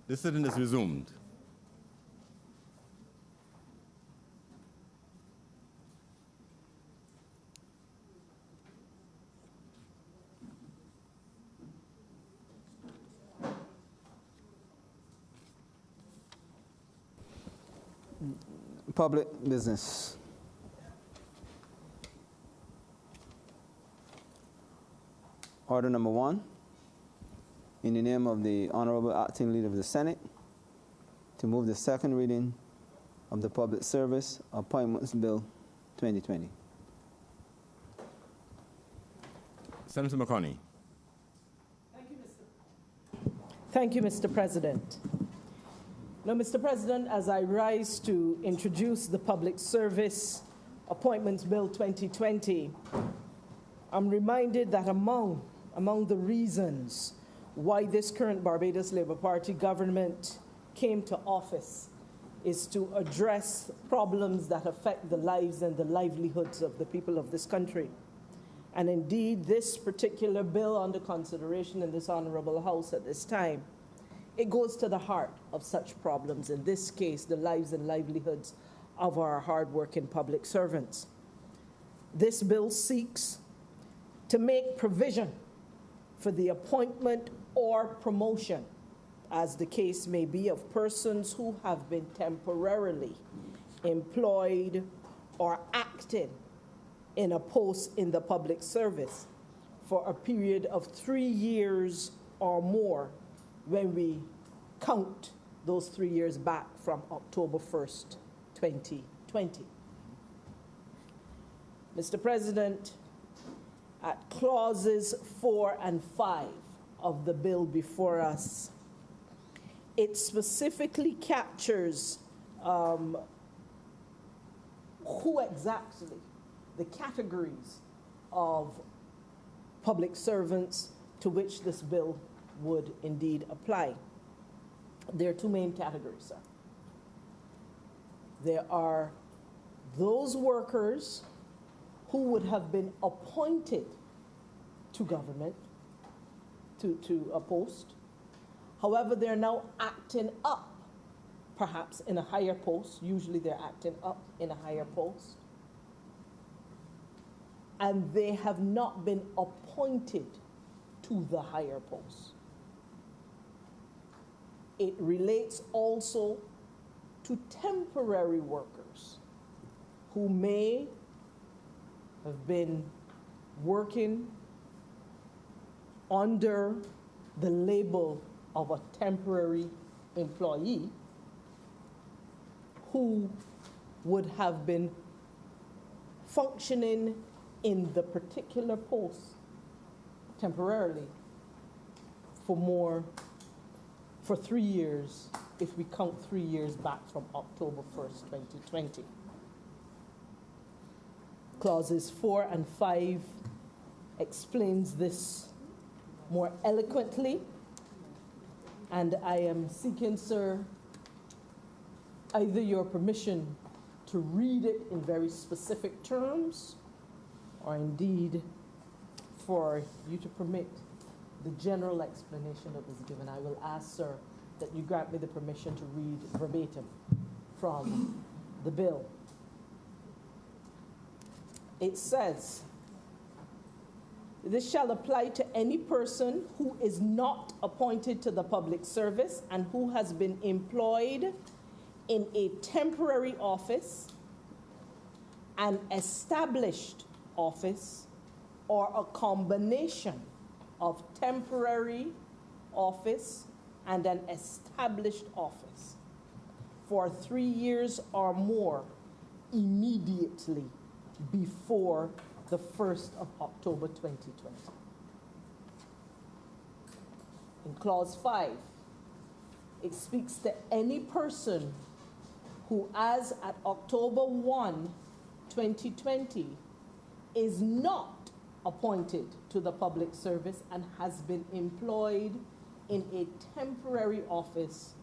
The sitting is resumed. Public business. Order number 1. In the name of the Honourable Acting Leader of the Senate, to move the second reading of the Public Service Appointments Bill 2020. Senator McConney. Thank you, Mr. President. Now, Mr. President, as I rise to introduce the Public Service Appointments Bill 2020, I'm reminded that among the reasons why this current Barbados Labour Party government came to office is to address problems that affect the lives and the livelihoods of the people of this country. And indeed, this particular bill under consideration in this Honourable House at this time, it goes to the heart of such problems, in this case, the lives and livelihoods of our hard-working public servants. This bill seeks to make provision for the appointment or promotion, as the case may be, of persons who have been temporarily employed or acted in a post in the public service for a period of 3 years or more when we count those 3 years back from October 1st, 2020. Mr. President, at clauses 4 and 5 of the bill before us, it specifically captures who exactly, the categories of public servants to which this bill would indeed apply. There are two main categories, sir. There are those workers who would have been appointed to government, to a post. However, they're now acting up, perhaps in a higher post. Usually they're acting up in a higher post. And they have not been appointed to the higher post. It relates also to temporary workers who may have been working under the label of a temporary employee, who would have been functioning in the particular post temporarily for 3 years, if we count 3 years back from October 1st, 2020. Clauses 4 and 5 explains this more eloquently, and I am seeking, sir, either your permission to read it in very specific terms, or indeed for you to permit the general explanation that was given. I will ask, sir, that you grant me the permission to read verbatim from the bill. It says, "This shall apply to any person who is not appointed to the public service and who has been employed in a temporary office, an established office, or a combination of temporary office and an established office for 3 years or more immediately before the 1st of October 2020. In clause 5, it speaks to any person who, as at October 1, 2020, is not appointed to the public service and has been employed in a temporary office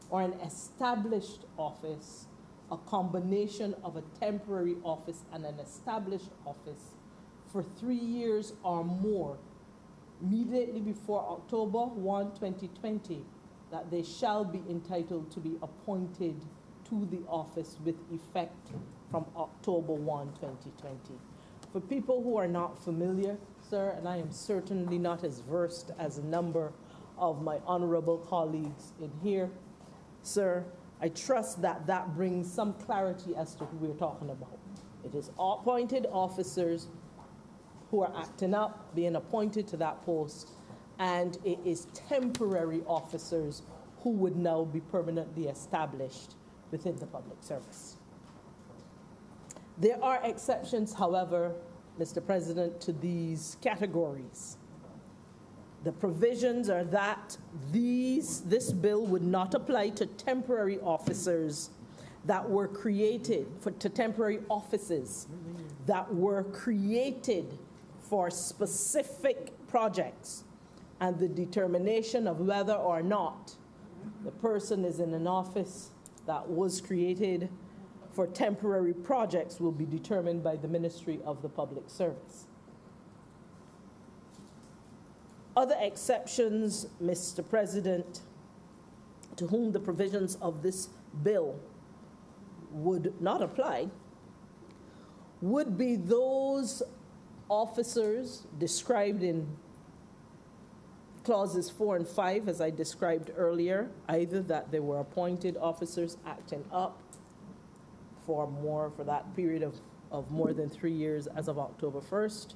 or an established office, a combination of a temporary office and an established office for 3 years or more, immediately before October 1, 2020, that they shall be entitled to be appointed to the office with effect from October 1, 2020. For people who are not familiar, sir, and I am certainly not as versed as a number of my honorable colleagues in here, sir, I trust that that brings some clarity as to who we're talking about. It is appointed officers who are acting up, being appointed to that post, and it is temporary officers who would now be permanently established within the public service. There are exceptions, however, Mr. President, to these categories. The provisions are that this bill would not apply to temporary officers that were created, to temporary offices that were created for specific projects, and the determination of whether or not the person is in an office that was created for temporary projects will be determined by the Ministry of the Public Service. Other exceptions, Mr. President, to whom the provisions of this bill would not apply, would be those officers described in clauses 4 and 5, as I described earlier, either that they were appointed officers acting up for that period of more than 3 years as of October 1st,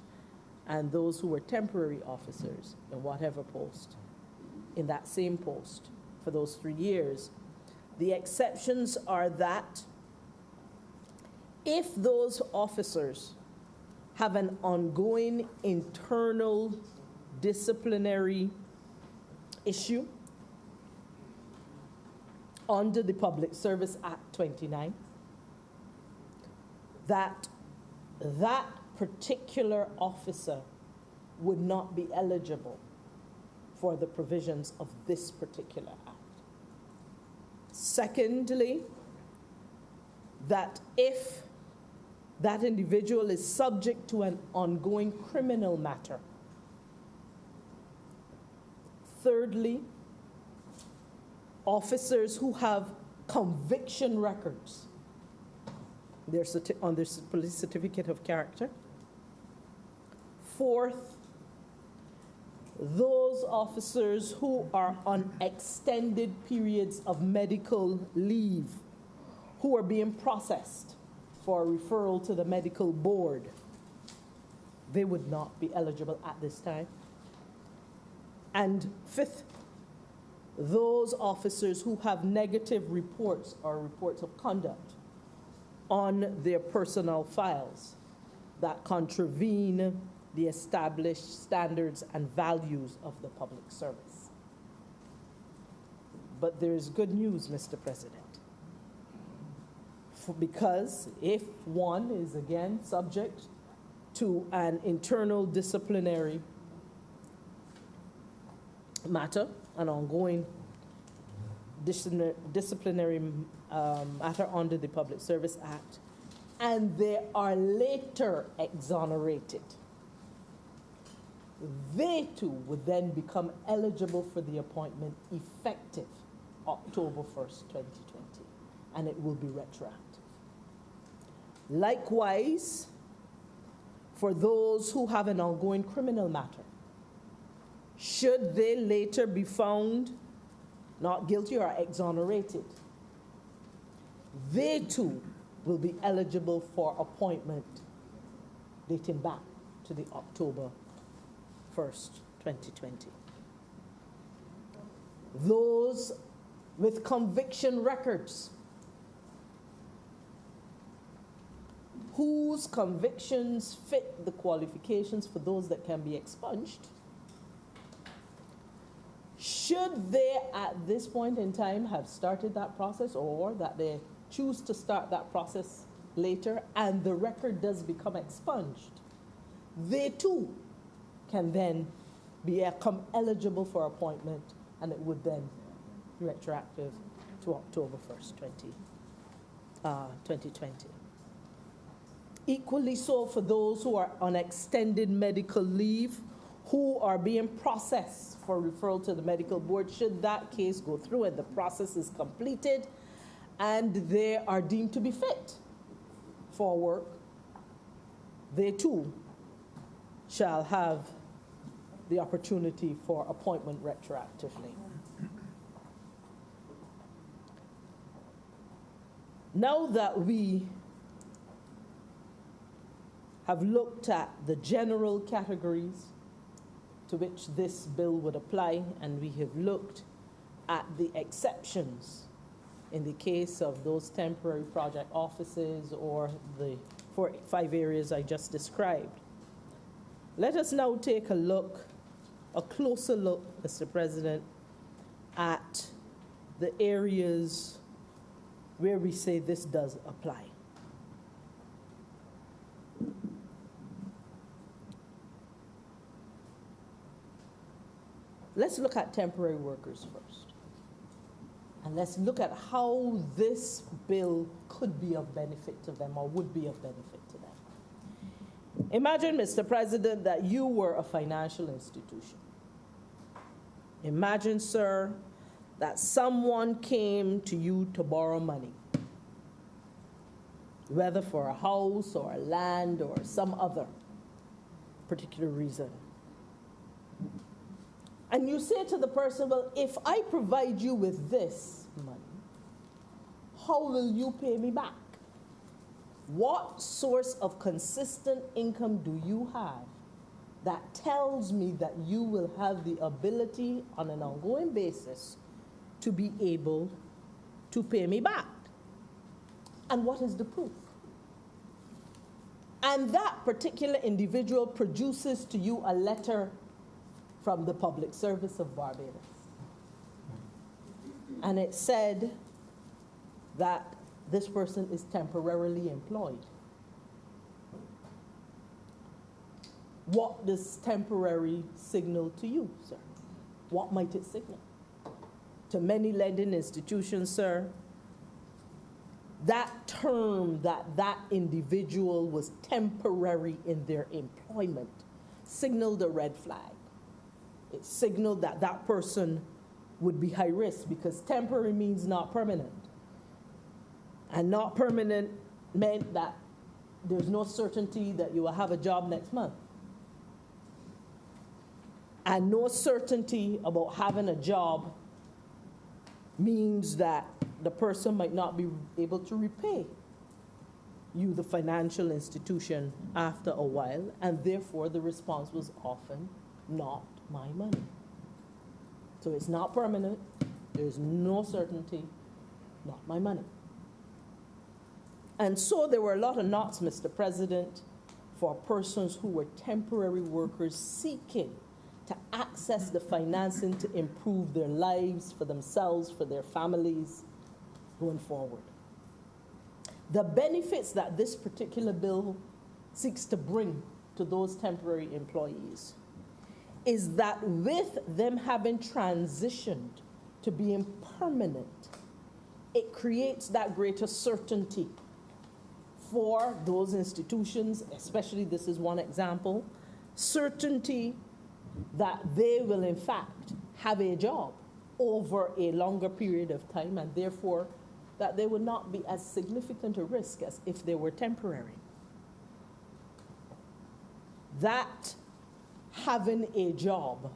and those who were temporary officers in whatever post, in that same post for those 3 years. The exceptions are that if those officers have an ongoing internal disciplinary issue under the Public Service Act 29, that particular officer would not be eligible for the provisions of this particular act. Secondly, that if that individual is subject to an ongoing criminal matter. Thirdly, officers who have conviction records on their police certificate of character. Fourth, those officers who are on extended periods of medical leave, who are being processed for referral to the medical board, they would not be eligible at this time. And fifth, those officers who have negative reports or reports of conduct on their personnel files that contravene the established standards and values of the public service. But there is good news, Mr. President. Because if one is again subject to an internal disciplinary matter, an ongoing disciplinary matter under the Public Service Act, and they are later exonerated, they too would then become eligible for the appointment effective October 1st, 2020, and it will be retroactive. Likewise, for those who have an ongoing criminal matter, should they later be found not guilty or exonerated, they too will be eligible for appointment dating back to the October 1st, 2020. Those with conviction records, whose convictions fit the qualifications for those that can be expunged, should they at this point in time have started that process, or that they choose to start that process later and the record does become expunged, they too can then become eligible for appointment, and it would then be retroactive to October 1st, 2020. Equally so for those who are on extended medical leave, who are being processed for referral to the medical board should that case go through and the process is completed and they are deemed to be fit for work, they too shall have the opportunity for appointment retroactively. Now that we have looked at the general categories to which this bill would apply, and we have looked at the exceptions in the case of those temporary project offices or the 5 areas I just described. Let us now take a closer look, Mr. President, at the areas where we say this does apply. Let's look at temporary workers first. And let's look at how this bill could be of benefit to them or would be of benefit to them. Imagine, Mr. President, that you were a financial institution. Imagine, sir, that someone came to you to borrow money, whether for a house or a land or some other particular reason. And you say to the person, well, if I provide you with this money, how will you pay me back? What source of consistent income do you have that tells me that you will have the ability on an ongoing basis to be able to pay me back? And what is the proof? And that particular individual produces to you a letter from the Public Service of Barbados. And it said that this person is temporarily employed. What does temporary signal to you, sir? What might it signal? To many lending institutions, sir, that term that individual was temporary in their employment signaled a red flag. It signaled that that person would be high risk because temporary means not permanent. And not permanent meant that there's no certainty that you will have a job next month. And no certainty about having a job means that the person might not be able to repay you, the financial institution, after a while, and therefore the response was often not my money. So it's not permanent, there's no certainty, not my money. And so there were a lot of knots, Mr. President, for persons who were temporary workers seeking to access the financing to improve their lives for themselves, for their families, going forward. The benefits that this particular bill seeks to bring to those temporary employees is that with them having transitioned to being permanent, it creates that greater certainty for those institutions, especially this is one example, certainty that they will in fact have a job over a longer period of time, and therefore that they would not be as significant a risk as if they were temporary. That having a job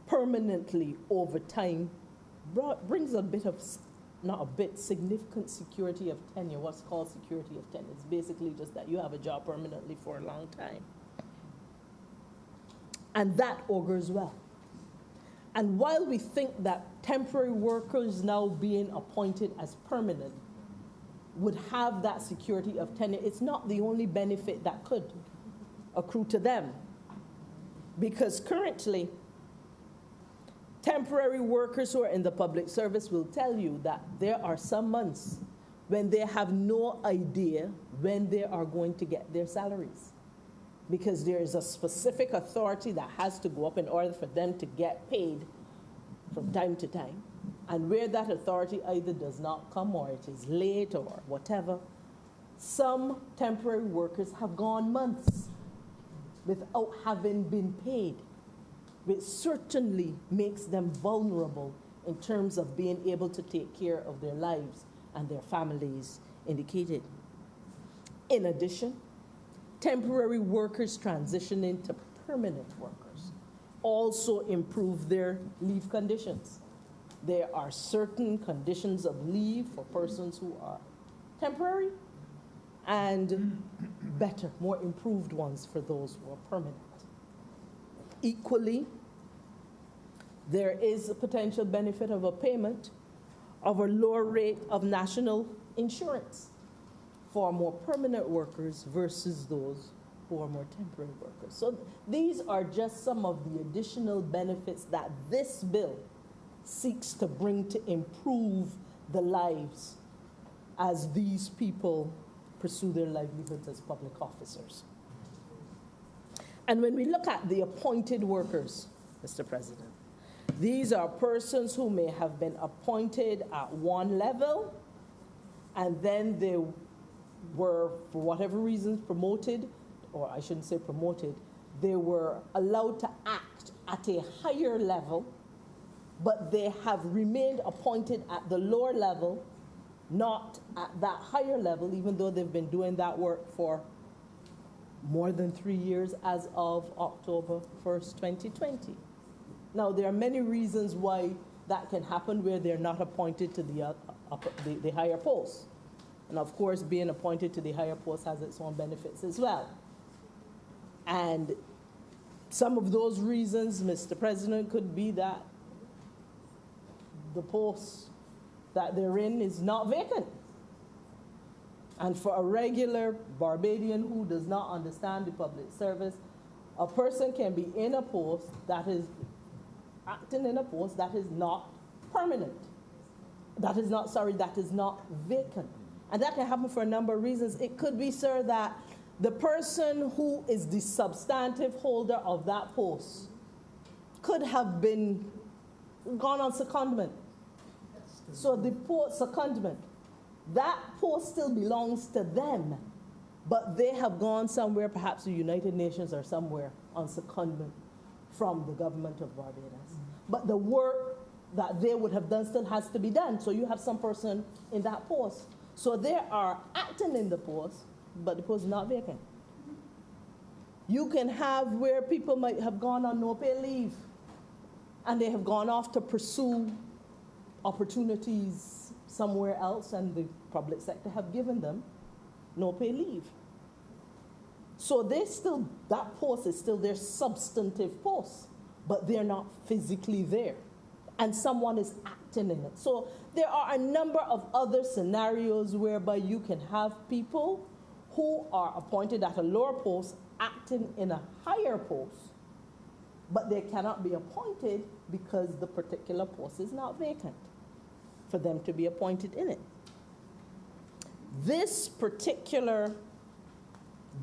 permanently over time brings a bit of, not a bit, significant security of tenure, what's called security of tenure. It's basically just that you have a job permanently for a long time. And that augurs well. And while we think that temporary workers now being appointed as permanent would have that security of tenure, it's not the only benefit that could accrue to them. Because currently, temporary workers who are in the public service will tell you that there are some months when they have no idea when they are going to get their salaries. Because there is a specific authority that has to go up in order for them to get paid from time to time. And where that authority either does not come or it is late or whatever, some temporary workers have gone months without having been paid, which certainly makes them vulnerable in terms of being able to take care of their lives and their families indicated. In addition, temporary workers transitioning to permanent workers also improve their leave conditions. There are certain conditions of leave for persons who are temporary and better, more improved ones for those who are permanent. Equally, there is a potential benefit of a payment of a lower rate of national insurance for more permanent workers versus those who are more temporary workers. So these are just some of the additional benefits that this bill seeks to bring to improve the lives as these people pursue their livelihoods as public officers. And when we look at the appointed workers, Mr. President, these are persons who may have been appointed at one level, and then they were, for whatever reasons, promoted, or I shouldn't say promoted, they were allowed to act at a higher level, but they have remained appointed at the lower level, not at that higher level, even though they've been doing that work for more than 3 years as of October 1st, 2020. Now, there are many reasons why that can happen where they're not appointed to the higher posts. And of course, being appointed to the higher post has its own benefits as well. And some of those reasons, Mr. President, could be that the post that they're in is not vacant. And for a regular Barbadian who does not understand the public service, a person can be in a post that is acting in a post that is not permanent. That is not vacant. And that can happen for a number of reasons. It could be, sir, that the person who is the substantive holder of that post could have gone on secondment. So the post secondment, that post still belongs to them, but they have gone somewhere, perhaps the United Nations or somewhere, on secondment from the government of Barbados. But the work that they would have done still has to be done. So you have some person in that post. So they are acting in the post, but the post is not vacant. You can have where people might have gone on no pay leave, and they have gone off to pursue opportunities somewhere else, and the public sector have given them no pay leave. So that post is still their substantive post, but they're not physically there, and someone is acting in it. So there are a number of other scenarios whereby you can have people who are appointed at a lower post acting in a higher post, but they cannot be appointed because the particular post is not vacant for them to be appointed in it. This particular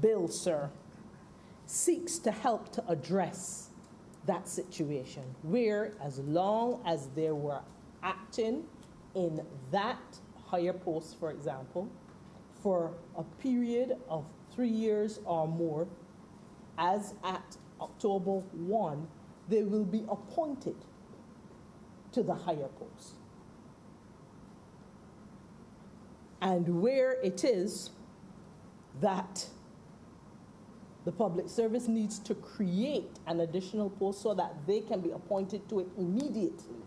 bill, sir, seeks to help to address that situation where, as long as they were acting in that higher post, for example, for a period of 3 years or more, as at October 1, they will be appointed to the higher post. And where it is that the public service needs to create an additional post so that they can be appointed to it immediately,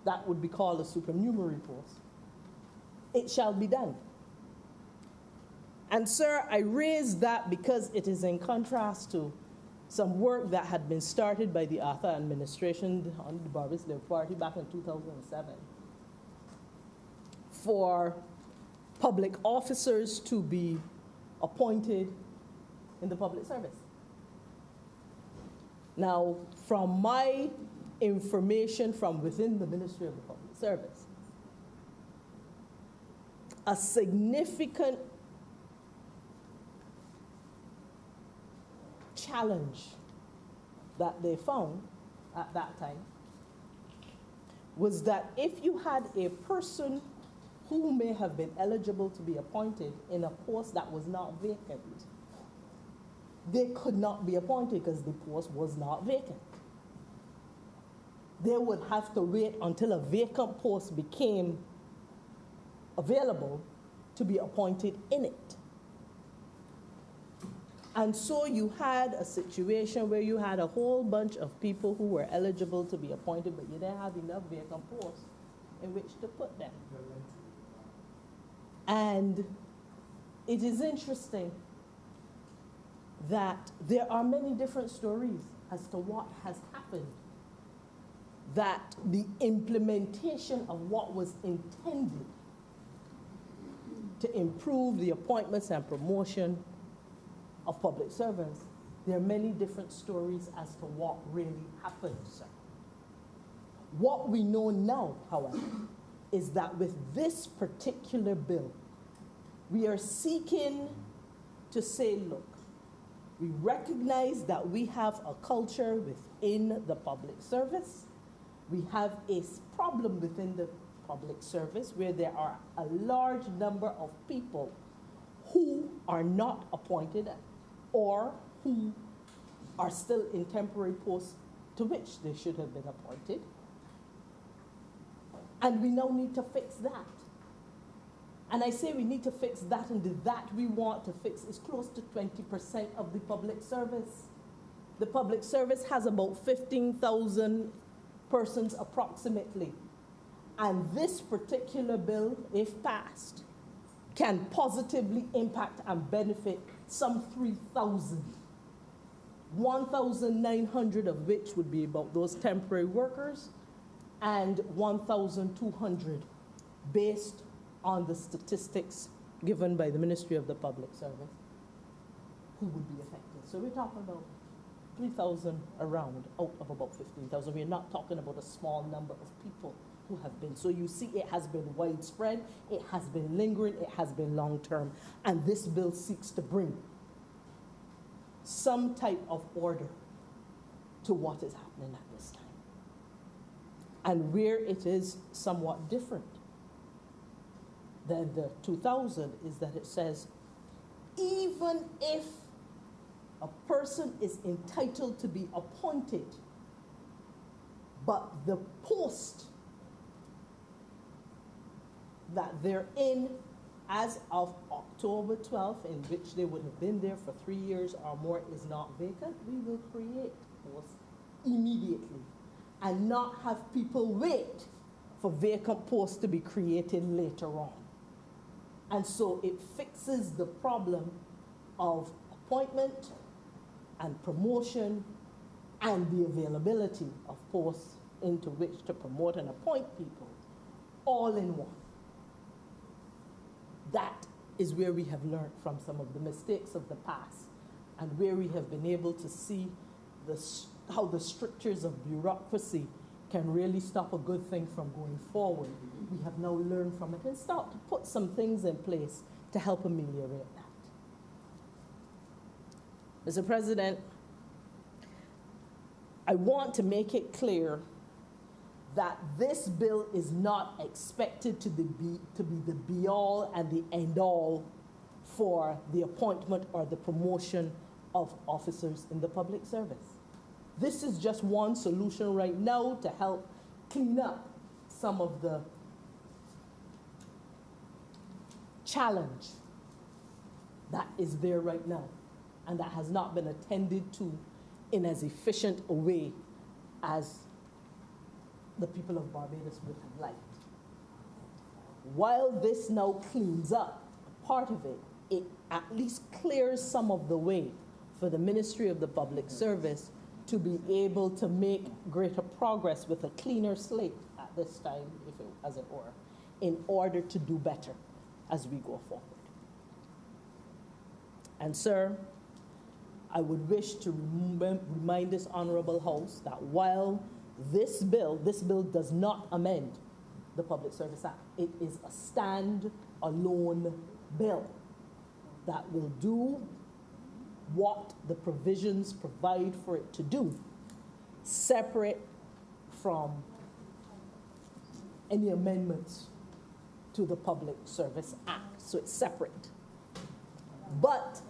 that would be called a supernumerary post, it shall be done. And sir, I raise that because it is in contrast to some work that had been started by the Arthur administration on the Barbados Labour Party back in 2007 for public officers to be appointed in the public service. Now, from my information from within the Ministry of the Public Service, a significant challenge that they found at that time was that if you had a person who may have been eligible to be appointed in a post that was not vacant, they could not be appointed because the post was not vacant. They would have to wait until a vacant post became available to be appointed in it. And so you had a situation where you had a whole bunch of people who were eligible to be appointed, but you didn't have enough vacant posts in which to put them. And it is interesting that there are many different stories as to what has happened, that the implementation of what was intended to improve the appointments and promotion of public servants, there are many different stories as to what really happened, sir. What we know now, however, is that with this particular bill, we are seeking to say, look, we recognize that we have a culture within the public service. We have a problem within the public service where there are a large number of people who are not appointed or who are still in temporary posts to which they should have been appointed. And we now need to fix that. And I say we need to fix that, and that we want to fix is close to 20% of the public service. The public service has about 15,000 persons approximately. And this particular bill, if passed, can positively impact and benefit some 3,000. 1,900 of which would be about those temporary workers, and 1,200 based on the statistics given by the Ministry of the Public Service who would be affected. So we're talking about 3,000 around out of about 15,000. We're not talking about a small number of people who have been. So you see, it has been widespread, it has been lingering, it has been long-term, and this bill seeks to bring some type of order to what is happening at this time. And where it is somewhat different than the 2000 is that it says, even if a person is entitled to be appointed, but the post that they're in as of October 12th, in which they would have been there for 3 years or more, is not vacant, we will create posts immediately and not have people wait for vacant posts to be created later on. And so it fixes the problem of appointment and promotion and the availability of posts into which to promote and appoint people all in one. That is where we have learned from some of the mistakes of the past and where we have been able to see how the strictures of bureaucracy can really stop a good thing from going forward. We have now learned from it and start to put some things in place to help ameliorate that. Mr. President, I want to make it clear that this bill is not expected to be the be-all and the end-all for the appointment or the promotion of officers in the public service. This is just one solution right now to help clean up some of the challenge that is there right now and that has not been attended to in as efficient a way as the people of Barbados would have liked. While this now cleans up part of it, it at least clears some of the way for the Ministry of the Public Service to be able to make greater progress with a cleaner slate at this time, as it were, in order to do better as we go forward. And sir, I would wish to remind this Honourable House that while this bill does not amend the Public Service Act, it is a stand-alone bill that will do what the provisions provide for it to do, separate from any amendments to the Public Service Act. So it's separate. But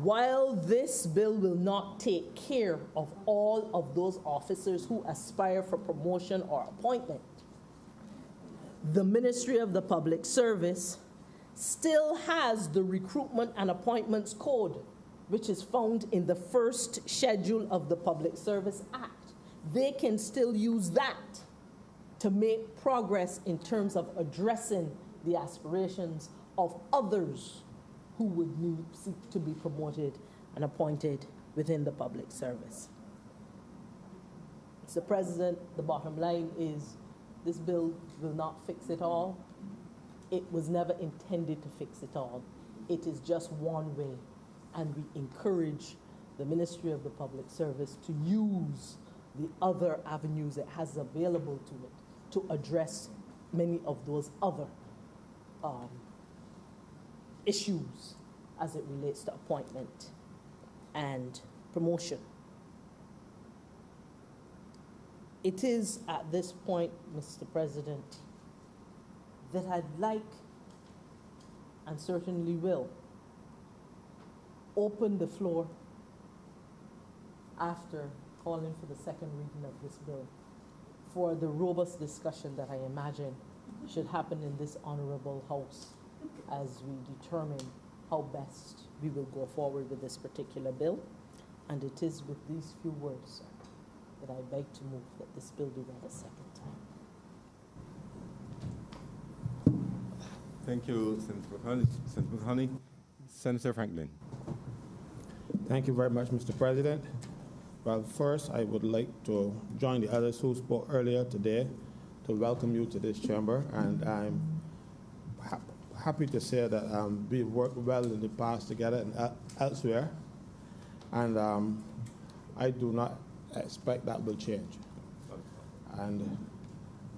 while this bill will not take care of all of those officers who aspire for promotion or appointment, the Ministry of the Public Service still has the Recruitment and Appointments Code, which is found in the first schedule of the Public Service Act. They can still use that to make progress in terms of addressing the aspirations of others who would seek to be promoted and appointed within the public service. Mr. President, the bottom line is this bill will not fix it all. It was never intended to fix it all. It is just one way, and we encourage the Ministry of the Public Service to use the other avenues it has available to it to address many of those other issues as it relates to appointment and promotion. It is at this point, Mr. President, that I'd like, and certainly will, open the floor after calling for the second reading of this bill for the robust discussion that I imagine should happen in this honorable House as we determine how best we will go forward with this particular bill. And it is with these few words, sir, that I beg to move that this bill be read a second time. Thank you, Senator McConney. Senator Franklin. Thank you very much, Mr. President. Well, first, I would like to join the others who spoke earlier today to welcome you to this chamber, and I'm happy to say that we've worked well in the past together and elsewhere, and I do not expect that will change. And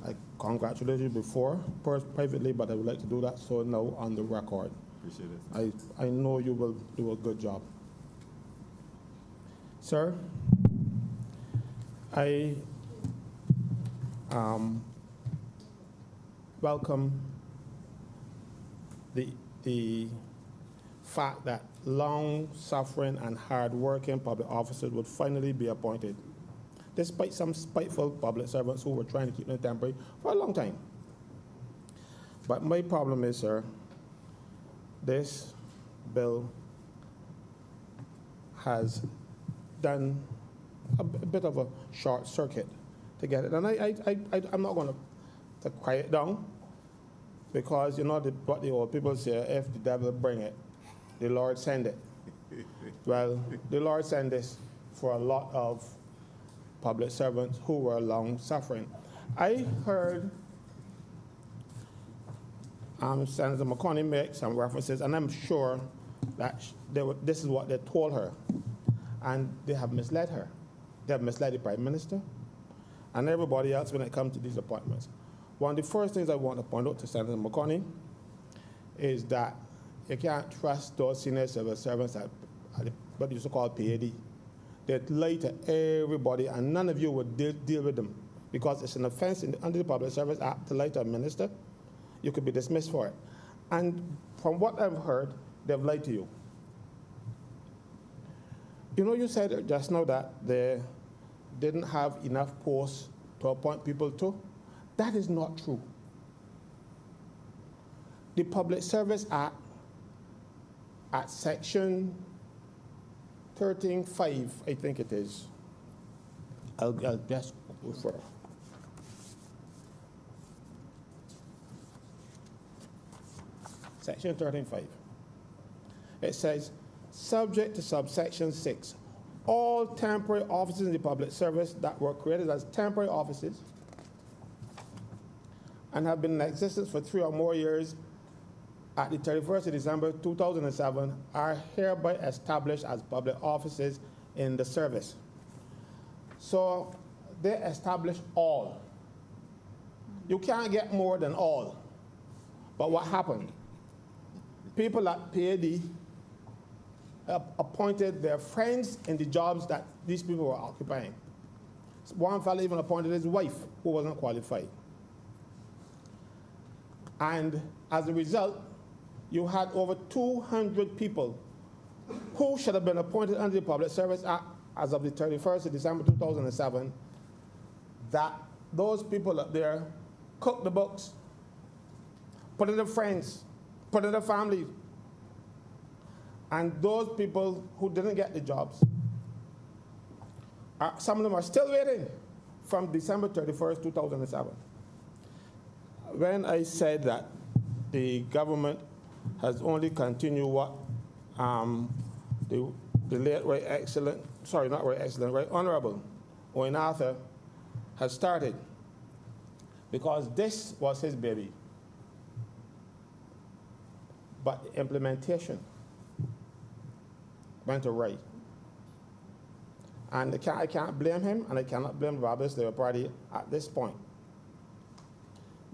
I congratulate you before, privately, but I would like to do that so now on the record. Appreciate it. I know you will do a good job. Sir, I welcome the fact that long-suffering and hard-working public officers would finally be appointed, despite some spiteful public servants who were trying to keep them temporary for a long time. But my problem is, sir, this bill has done a bit of a short circuit to get it. And I'm not going to quiet down, because you know what the old people say, if the devil bring it, the Lord send it. Well, the Lord sent this for a lot of public servants who were long-suffering. I heard Senator McConney make some references, and I'm sure that this is what they told her, and they have misled her. They have misled the Prime Minister and everybody else when it comes to these appointments. One of the first things I want to point out to Senator McConney is that you can't trust those senior civil servants at what you used to call PAD. They lie to everybody, and none of you would deal with them, because it's an offense under the Public Service Act to lie to a minister. You could be dismissed for it. And from what I've heard, they've lied to you. You know, you said just now that they didn't have enough posts to appoint people to. That is not true. The Public Service Act, at section 13.5, I think it is, I'll just refer. Section 13.5. It says, subject to subsection 6, all temporary offices in the public service that were created as temporary offices and have been in existence for 3 or more years at the 31st of December 2007 are hereby established as public offices in the service. So they establish all. You can't get more than all. But what happened? People at PAD appointed their friends in the jobs that these people were occupying. One fellow even appointed his wife, who wasn't qualified. And as a result, you had over 200 people who should have been appointed under the Public Service Act as of the 31st of December 2007, that those people up there cooked the books, put in their friends, put in their families, and those people who didn't get the jobs, some of them are still waiting from December 31st, 2007. When I said that the government has only continued what the late Right Excellent, sorry, not Right Excellent, Right Honourable Owen Arthur has started, because this was his baby. But the implementation went to right. And I can't blame him, and I cannot blame the Barbados Labour Party at this point,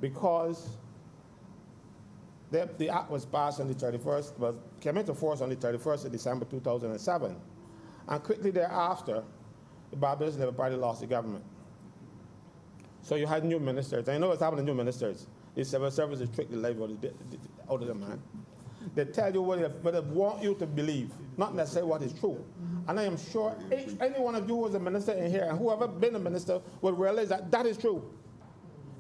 because the act was passed on the 31st, came into force on the 31st of December 2007. And quickly thereafter, the Barbados Labour Party lost the government. So you had new ministers. And you know what's happening to new ministers. The civil service is tricked the life out of the man. They tell you what they want you to believe, not necessarily what is true. And I am sure any one of you who is a minister in here, and whoever been a minister, will realize that that is true.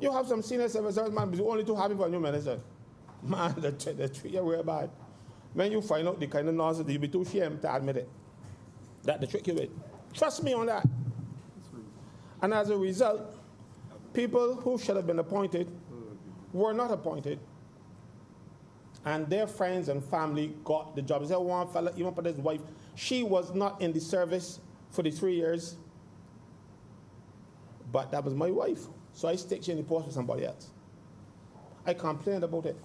You have some senior civil service man who's only too happy for a new minister. Man, they treat you real bad. When you find out the kind of nonsense, you'll be too ashamed to admit it. That they trick you with. Trust me on that. And as a result, people who should have been appointed were not appointed. And their friends and family got the job. There's one fella, even for his wife, she was not in the service for the 3 years, but that was my wife. So I stick you in the post with somebody else. I complained about it.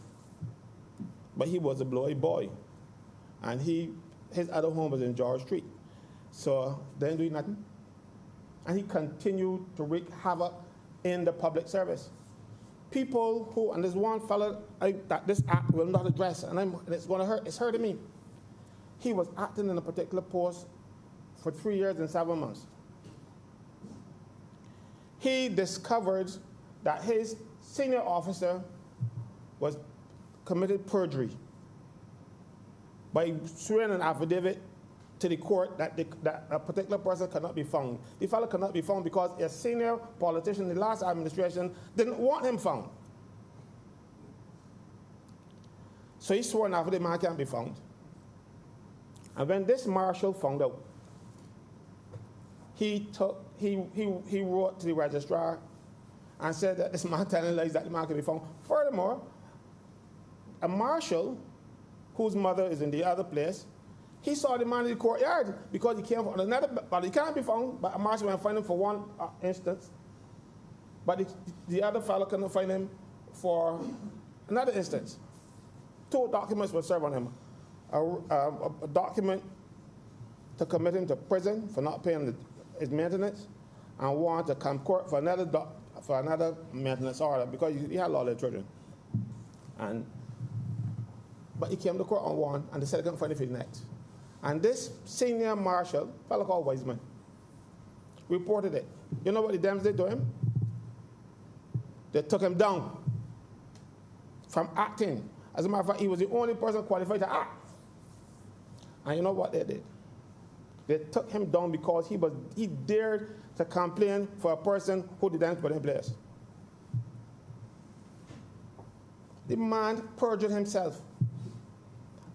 But he was a blowy boy. And his other home was in George Street. So they didn't do nothing. And he continued to wreak havoc in the public service. People who, and there's one fellow that this act will not address, and it's going to hurt, it's hurting me. He was acting in a particular post for 3 years and 7 months. He discovered that his senior officer was committed perjury by swearing an affidavit to the court that a particular person cannot be found. The fellow cannot be found because a senior politician in the last administration didn't want him found. So he swore an affidavit, man can't be found. And when this marshal found out, he wrote to the registrar and said that this man telling lies that the man can be found. Furthermore, a marshal whose mother is in the other place, he saw the man in the courtyard because he came from another, but he can't be found, but a marshal went find him for one instance, but the other fellow couldn't find him for another instance. 2 documents were served on him. A document to commit him to prison for not paying his maintenance, and one to come court for another maintenance order because he had a lot of children. But he came to court on one, and they said they couldn't find him for the next. And this senior marshal, a fellow called Wiseman, reported it. You know what the Dems did to him? They took him down from acting. As a matter of fact, he was the only person qualified to act. And you know what they did? They took him down because he dared to complain for a person who the Dems put in place. The man perjured himself.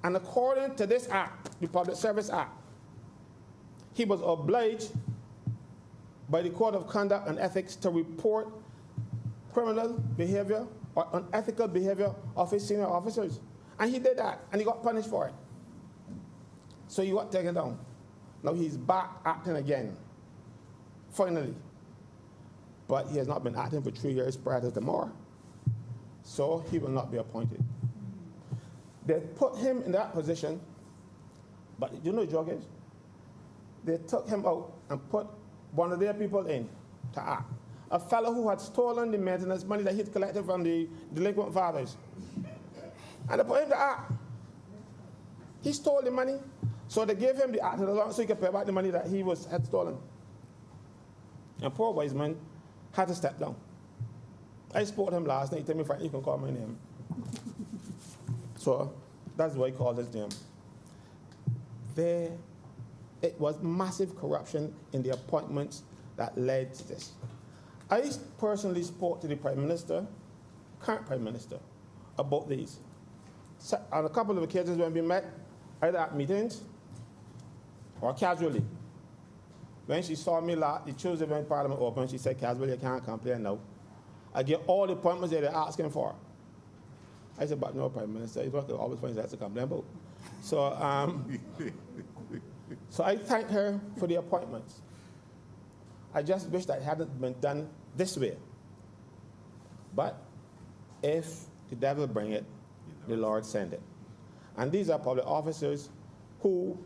And according to this act, the Public Service Act, he was obliged by the Code of Conduct and Ethics to report criminal behavior or unethical behavior of his senior officers. And he did that, and he got punished for it. So he got taken down. Now he's back acting again, finally. But he has not been acting for 3 years prior to tomorrow. So he will not be appointed. They put him in that position, but you know the joke is? They took him out and put one of their people in to act. A fellow who had stolen the maintenance money that he'd collected from the delinquent fathers. And they put him to act. He stole the money, so they gave him the act so he could pay back the money that he had stolen. And poor Wiseman had to step down. I spoke to him last night. He told me, Frank, you can call my name. So that's why I call his name. it was massive corruption in the appointments that led to this. I personally spoke to the Prime Minister, current Prime Minister, about these. So, on a couple of occasions when we met, either at meetings or casually. When she saw me the Tuesday when Parliament opened, she said, casually, you can't complain now. I get all the appointments that they're asking for. I said, but no, Prime Minister, you don't always find that to complain about. So, so I thank her for the appointments. I just wish that it hadn't been done this way. But if the devil bring it, the Lord send it. And these are public officers who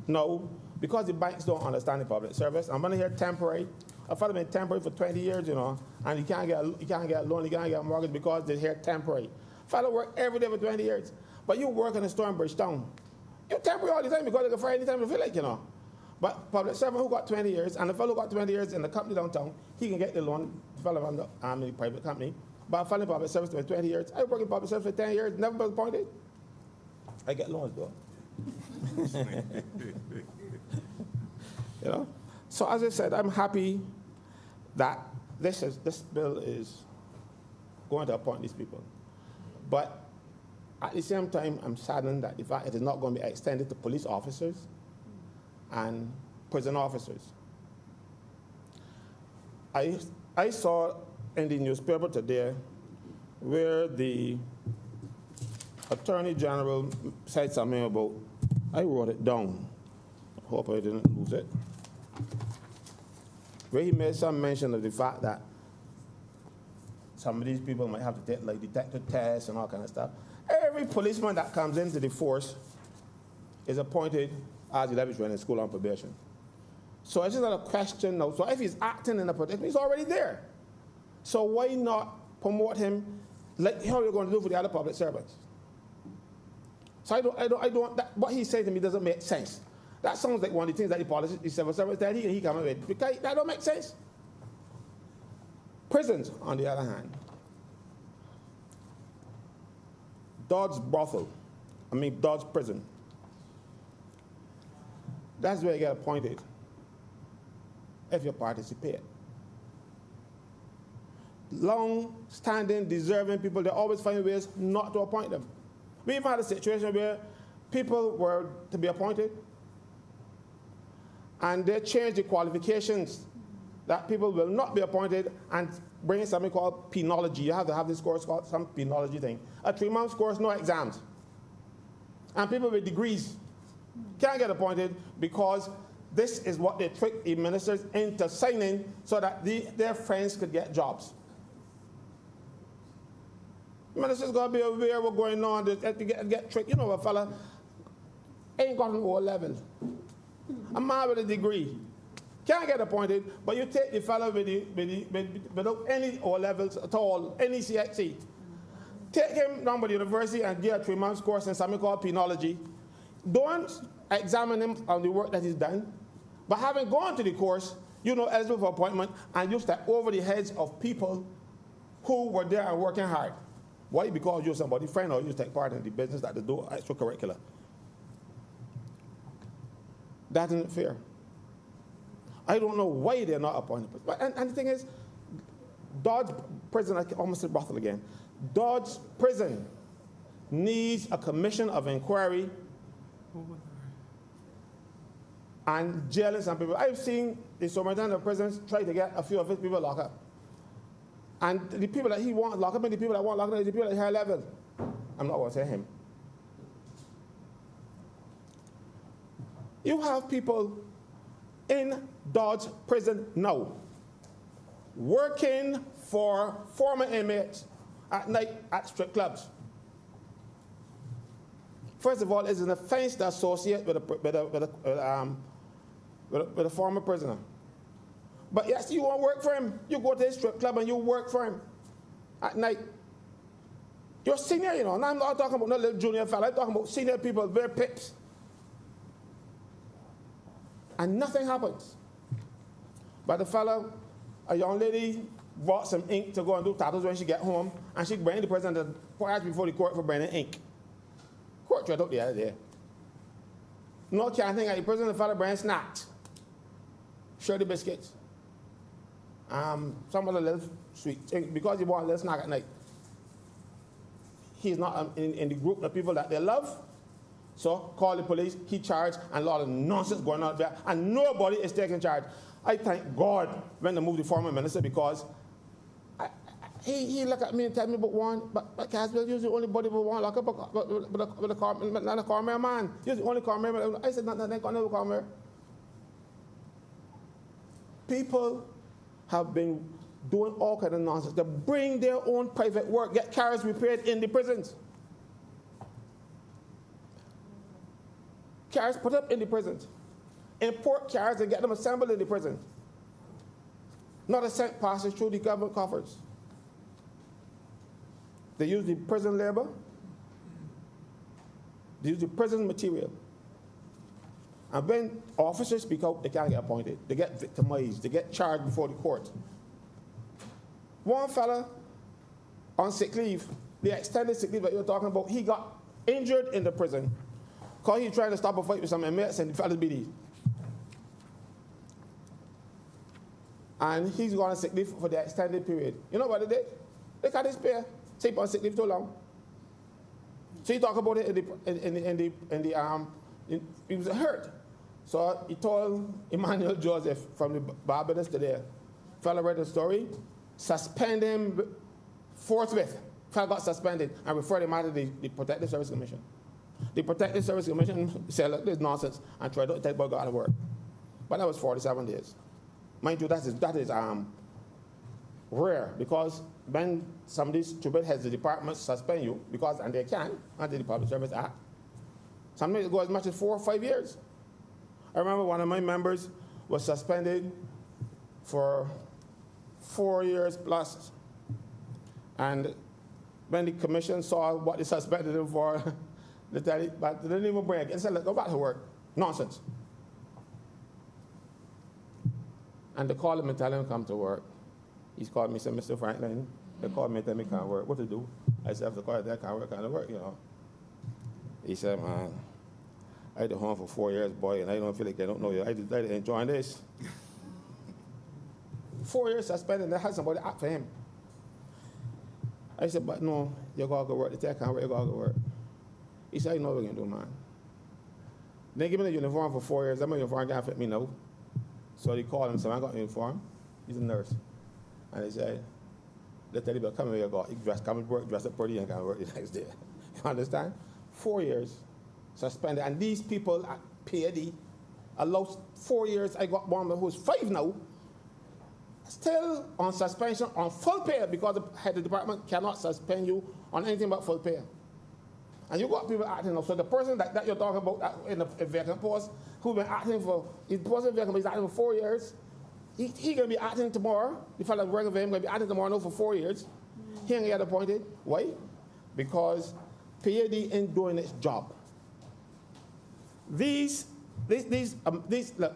know, because the banks don't understand the public service, I'm going to hear temporary. A fellow been temporary for 20 years, you know, and he can't get a loan, he can't get a mortgage because they hear temporary. Fellow work every day for 20 years, but you work in a Stonebridge town. You're temporary all the time because you can fire anytime you feel like, you know. But public servant who got 20 years, and the fellow who got 20 years in the company downtown, he can get the loan, the fellow from the private company. But a fellow in public service for 20 years, I work in public service for 10 years, never been appointed. I get loans, though. You know? So as I said, I'm happy that this bill is going to appoint these people. But at the same time, I'm saddened that the fact it is not going to be extended to police officers and prison officers. I saw in the newspaper today where the Attorney General said something about, I wrote it down, I hope I didn't lose it, where he made some mention of the fact that some of these people might have to take like detective tests and all kind of stuff. Every policeman that comes into the force is appointed as 11th training school on probation. So it's just not a question now. So if he's acting in a protection, he's already there. So why not promote him like how you're going to do for the other public servants? So I don't what he said to me doesn't make sense. That sounds like one of the things that the civil servants that he come up with. Because that don't make sense. Prisons, on the other hand. Dodge prison. That's where you get appointed if you participate. Long-standing, deserving people, they always find ways not to appoint them. We even had a situation where people were to be appointed and they changed the qualifications that people will not be appointed and bring in something called penology. You have to have this course called some penology thing. A 3-month course, no exams. And people with degrees can't get appointed because this is what they trick the ministers into signing so that their friends could get jobs. Ministers got to be aware of what's going on to get tricked. You know, a fella ain't got an O level. A man with a degree can't get appointed, but you take the fellow without any O levels at all, any CXC. Take him down by the university and get a 3-month course in something called penology. Don't examine him on the work that he's done, but having gone to the course, you know, eligible for appointment, and you step over the heads of people who were there and working hard. Why? Because you're somebody's friend or you take part in the business that they do extracurricular. That isn't fair. I don't know why they're not appointed. And the thing is, Dodge Prison, I almost said brothel again. Dodge Prison needs a commission of inquiry and jailing some people. I've seen the superintendent of prisons try to get a few of his people locked up. And the people that he wants locked up and the people that want locked up are the people at higher level. I'm not going to say him. You have people in Dodge Prison now working for former inmates at night at strip clubs. First of all, it's an offense to associate with a former prisoner. But yes, you want to work for him. You go to a strip club and you work for him at night. You're senior, you know. And I'm not talking about no little junior fella. I'm talking about senior people, very pips. And nothing happens. But the fellow, a young lady, bought some ink to go and do tattoos when she get home, and she bring the president to before the court for bringing ink. Court tried out the other day. No can't think at the prison, the fellow bring snacks. Shirley biscuits. Some other little sweet, because he want a little snack at night. He's not in the group of people that they love. So call the police, he charged, and a lot of nonsense going on there, and nobody is taking charge. I thank God when they moved the former minister, because he looked at me and tell me, but Caswell, you're the only body who want lock up with a Cormier man. You're the only Cormier man. I said, nothing, I never Cormier. People have been doing all kind of nonsense. They bring their own private work, get cars repaired in the prisons. Cars put up in the prisons. Import cars and get them assembled in the prison. Not a cent passes through the government coffers. They use the prison labor. They use the prison material. And when officers speak out, they can't get appointed. They get victimized. They get charged before the court. One fella on sick leave, the extended sick leave that you're talking about, he got injured in the prison because he tried to stop a fight with some inmates and the fellas beat him. And he's gone on sick leave for the extended period. You know what they did? They cut his pay. Stay on sick leave too long. So he talked about it he was hurt. So he told Emmanuel Joseph from the Barbados today, fellow read the story, suspend him forthwith. Fellow got suspended and referred him out to the Protective Service Commission. The Protective Service Commission said, look, this is nonsense, and tried to take boy out of work. But that was 47 days. Mind you, that is rare, because when somebody stupid has the department suspend you, and they can, under the Public Service Act, sometimes it goes as much as 4 or 5 years. I remember one of my members was suspended for 4 years plus. And when the commission saw what they suspended him for, they tell it, but they didn't even bring it. They said, go back to work. Nonsense. And they called him and tell him to come to work. He's called me and said, Mr. Franklin, they called me and tell me I can't work. What to do? I said, after calling that, can't work, you know. He said, man, I had home for 4 years, boy, and I don't feel like I don't know you. I did enjoy this. 4 years suspended, and they had somebody act for him. I said, but no, you got to go work. They said, I can't work, you got to go work. He said, I know what you're going to do, man. They give me the uniform for 4 years. That uniform can't fit me now. So they called him and said, I got a uniform. He's a nurse. And they said, they tell you, come here, you got. Come to work, dress up pretty, and come to work the next day. You understand? 4 years suspended. And these people at PAD allowed 4 years. I got one who's 5 now, still on suspension on full pay, because the head of the department cannot suspend you on anything but full pay. And you got people acting up. So the person that you're talking about in a vacant post, who's been acting for, he's vacant, he's acting for 4 years. He going to be acting tomorrow. The fellow working for him going to be acting tomorrow now for 4 years. He ain't get appointed. Why? Because PAD ain't doing its job. These look,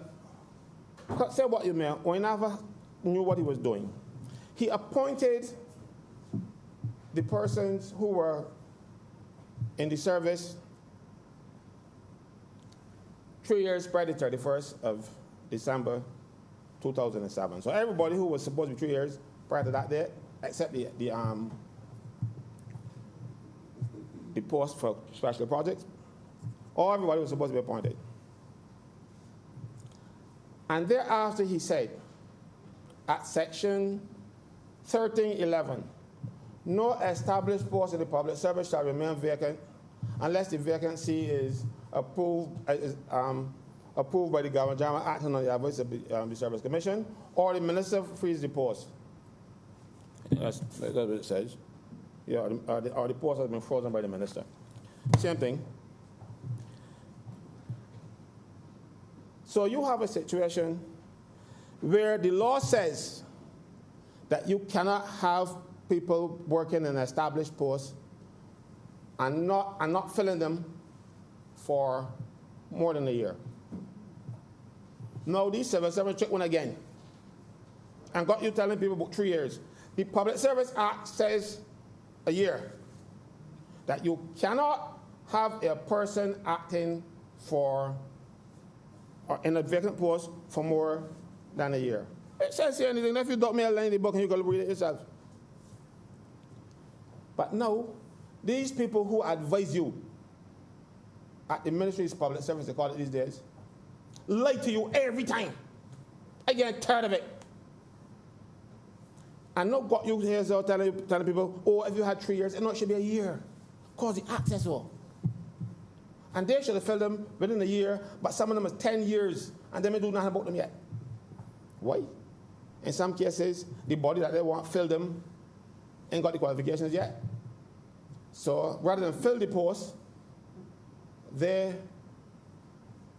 say what you may, we never knew what he was doing. He appointed the persons who were in the service 3 years prior to 31st of December 2007. So everybody who was supposed to be 3 years prior to that date, except the post for special projects, everybody was supposed to be appointed. And thereafter he said, at section 1311, no established post in the public service shall remain vacant unless the vacancy is approved by the Governor General acting on the advice of the Service Commission, or the Minister frees the post. That's what it says. Yeah, or the post has been frozen by the Minister. Same thing. So you have a situation where the law says that you cannot have people working in established posts and not filling them for more than a year. Now these civil servants trick one again and got you telling people about 3 years. The Public Service Act says a year, that you cannot have a person acting for or in a vacant post for more than a year. It says here anything. If you don't me a line in the book and you can read it yourself. But no, these people who advise you at the Ministry of Public Service, they call it these days, lie to you every time. I get tired of it. And not got you here so telling people, oh, if you had 3 years, it should be a year. Because the act says so. And they should have filled them within a year, but some of them is 10 years, and they may do nothing about them yet. Why? In some cases, the body that they want fill them ain't got the qualifications yet. So rather than fill the post, they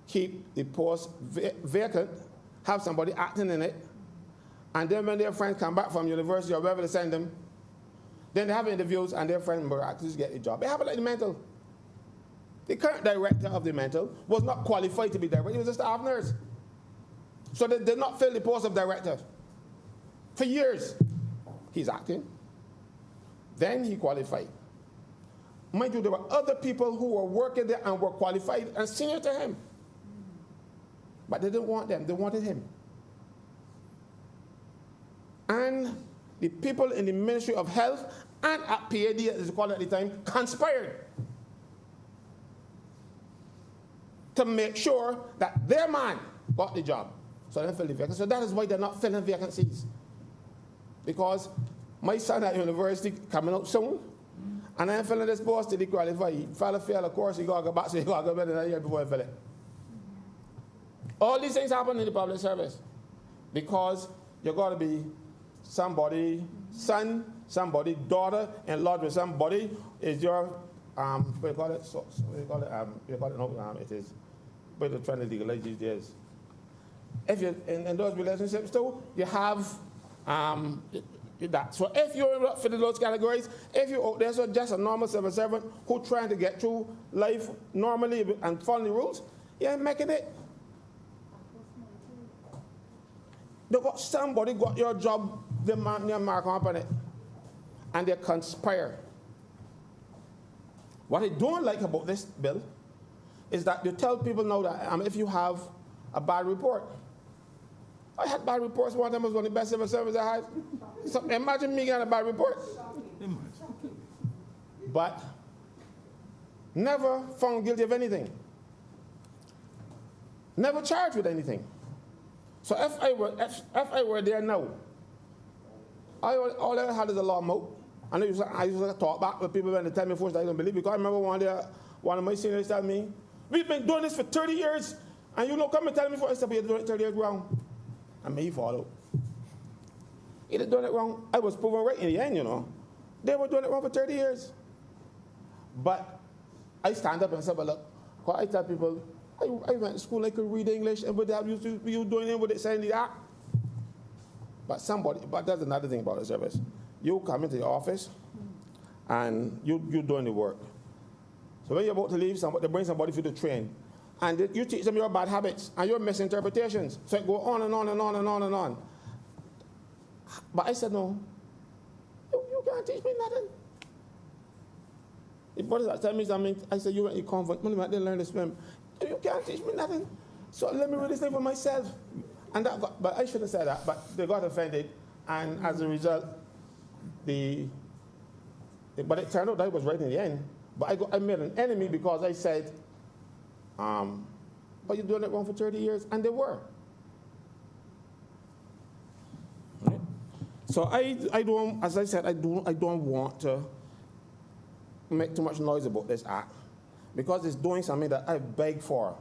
keep the post vacant, have somebody acting in it, and then when their friends come back from university or wherever they send them, then they have interviews and their friends miraculously get a job. It happened like the mental. The current director of the mental was not qualified to be director. He was a staff nurse. So they did not fill the post of director. For years, he's acting. Then he qualified. Mind you, there were other people who were working there and were qualified and senior to him. But they didn't want them. They wanted him. And the people in the Ministry of Health and at PAD, as they called it at the time, conspired to make sure that their man got the job. So they fill the vacancies. So that is why they're not filling vacancies. Because my son at university coming out soon, and I'm filling this post till he qualify. Fella fail, of course, he got to go back, so he got to go better than a year before he fill it. All these things happen in the public service because you got to be somebody, son, somebody, daughter, and lodge with somebody is your, what do you call it? It is, but they're trying to legalize these days. If you're in those relationships too, you have that. So if you're not fitting those categories, if you're out there, so just a normal civil servant who's trying to get through life normally and following the rules, you ain't making it. Somebody got your job, they mark on it, and they conspire. What I don't like about this bill is that you tell people now that if you have a bad report. I had bad reports. One time was one of the best civil service I had. So imagine me getting a bad report. But never found guilty of anything. Never charged with anything. So if I were there now, all I had is a law moat. I used to talk back with people when they tell me first I don't believe, because I remember one of my seniors told me, we've been doing this for 30 years, and you don't come and tell me for I said, you're doing it 30 years wrong. And me follow. He had done it wrong. I was proven right in the end, you know. They were doing it wrong for 30 years. But I stand up and say, well, look, I tell people, I went to school, I could read English, and what that you doing it with it saying the act. But that's another thing about the service. You come into the office, and you're doing the work. So when you're about to leave, they bring somebody for you to train. And you teach them your bad habits and your misinterpretations. So it go on and on and on and on and on. But I said, no, you can't teach me nothing. If what does that tell me something? I said, you went to convent, I didn't learn to swim. You can't teach me nothing. So let me read this thing for myself. And but I shouldn't have said that, but they got offended. And as a result, but it turned out that I was right in the end. But I made an enemy because I said, but you're doing it wrong for 30 years, and they were. Right? So I don't, as I said, I don't want to make too much noise about this act because it's doing something that I begged for.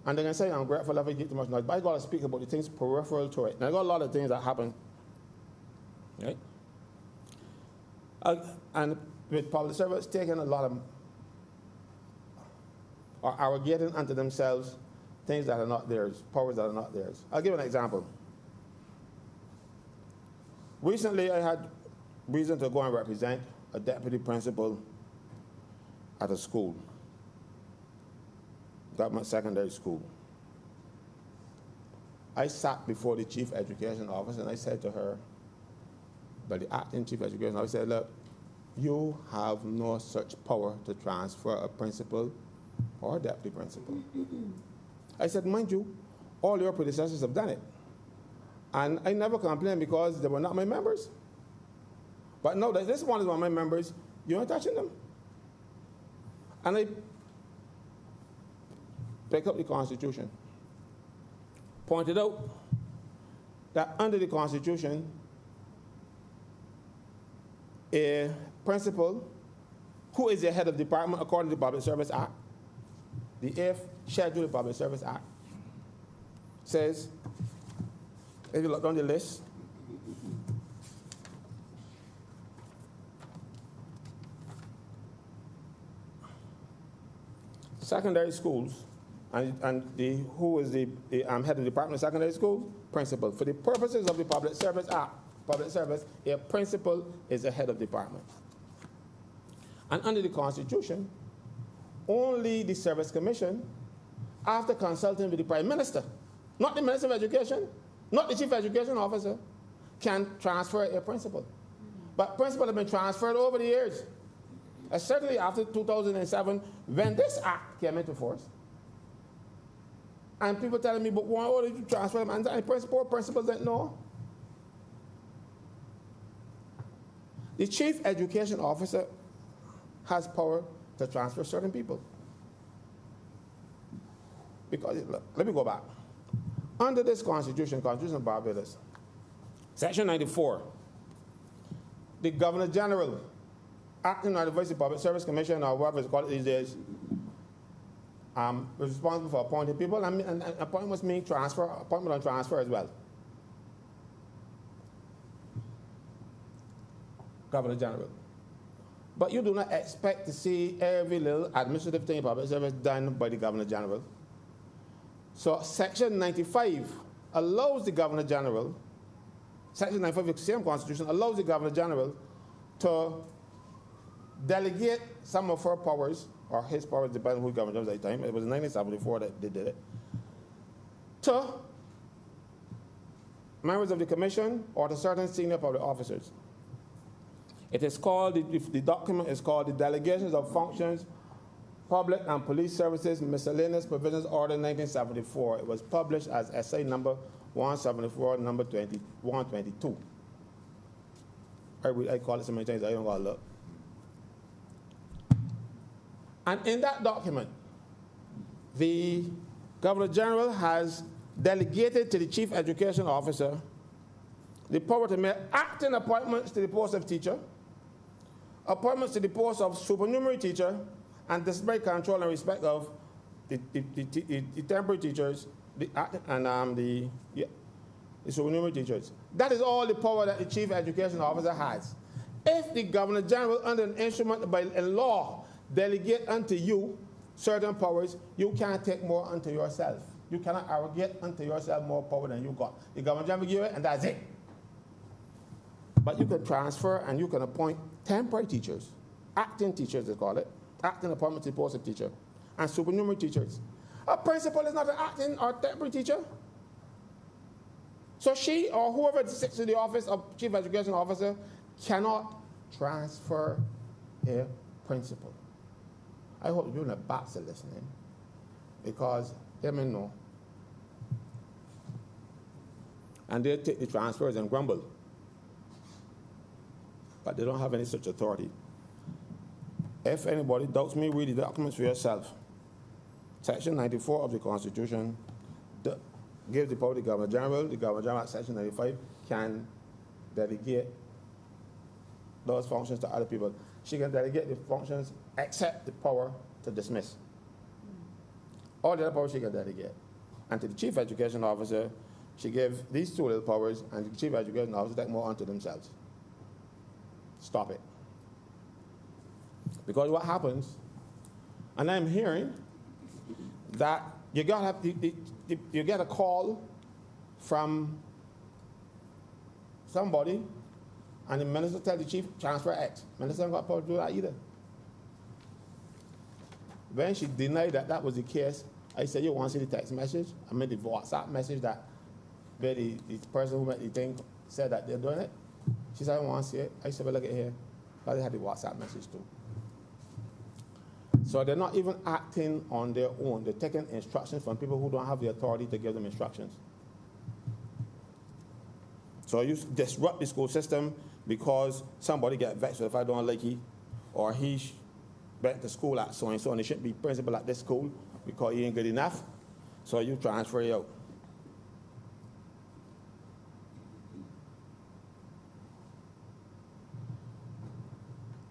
And they're going to say I'm grateful if I get too much noise, but I got to speak about the things peripheral to it. And I got a lot of things that happen. Right? And with public service taking a lot of or arrogating unto themselves things that are not theirs, powers that are not theirs. I'll give an example. Recently, I had reason to go and represent a deputy principal at a school, government secondary school. I sat before the chief education officer and I said to her, but the acting chief education officer said, look, you have no such power to transfer a principal or deputy principal. I said, mind you, all your predecessors have done it. And I never complained because they were not my members. But no, this one is one of my members, you aren't touching them. And I picked up the Constitution, pointed out that under the Constitution, a principal who is the head of the department according to the Public Service Act, the 8th Schedule of the Public Service Act, says, if you look down the list, secondary schools, and who is the head of the Department of Secondary Schools? Principal. For the purposes of the Public Service Act, public service, a principal is the head of department. And under the Constitution, only the Service Commission, after consulting with the Prime Minister, not the Minister of Education, not the Chief Education Officer, can transfer a principal. But principals have been transferred over the years. Certainly after 2007, when this act came into force. And people telling me, but why did you transfer them? And the principals didn't know. The Chief Education Officer has power to transfer certain people. Because, look, let me go back. Under this Constitution of Barbados, Section 94, the Governor General, acting on the advice of the Public Service Commission, or whatever it's called these days, was responsible for appointing people, and appointments mean transfer, appointment on transfer as well. Governor General. But you do not expect to see every little administrative thing in public service done by the Governor General. So Section 95 allows the Governor General, Section 95 of the same Constitution allows the Governor General to delegate some of her powers, or his powers, depending on who Governor was at the time. It was in 1974 that they did it, to members of the Commission or to certain senior public officers. It is called, the document is called the Delegations of Functions, Public and Police Services Miscellaneous Provisions Order 1974. It was published as essay number 174, number 122. I call it so many times I don't got to look. And in that document, the Governor General has delegated to the Chief Education Officer the power to make acting appointments to the post of teacher, appointments to the post of supernumerary teacher, and disciplinary control in respect of the temporary teachers the supernumerary teachers. That is all the power that the Chief Education Officer has. If the Governor General, under an instrument by a law, delegate unto you certain powers, you can't take more unto yourself. You cannot arrogate unto yourself more power than you got. The Governor General give it, and that's it. But you can transfer and you can appoint temporary teachers, acting teachers they call it, acting appointment to the post of teacher, and supernumerary teachers. A principal is not an acting or temporary teacher. So she or whoever sits in the office of Chief Education Officer cannot transfer a principal. I hope the people in the back are listening, because they may know. And they take the transfers and grumble. But they don't have any such authority. If anybody doubts me, read the documents for yourself. Section 94 of the Constitution gives the power to the Governor General. The Governor General at Section 95 can delegate those functions to other people. She can delegate the functions except the power to dismiss. All the other powers she can delegate. And to the Chief Education Officer, she gives these two little powers, and the Chief Education Officer take more unto themselves. Stop it. Because what happens, and I'm hearing that you get a call from somebody, and the minister tells the chief, transfer X. Minister hasn't got power to do that either. When she denied that that was the case, I said, you want to see the text message? I made the WhatsApp message that where the person who made the thing said that they're doing it. She said, I want to see it. I said, well, look at here. But they had the WhatsApp message too. So they're not even acting on their own. They're taking instructions from people who don't have the authority to give them instructions. So you disrupt the school system because somebody get vexed if I don't like it, or he went to school at so-and-so and he shouldn't be principal at this school because he ain't good enough. So you transfer it out.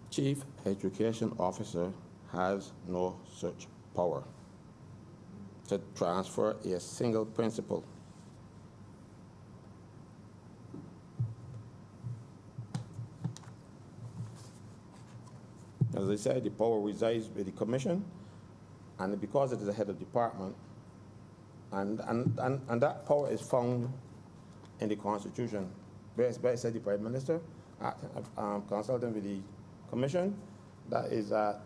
Chief Education Officer has no such power to transfer a single principal. As I said, the power resides with the commission, and because it is the head of department, and that power is found in the Constitution. Where said the Prime Minister, consulting with the commission, that is at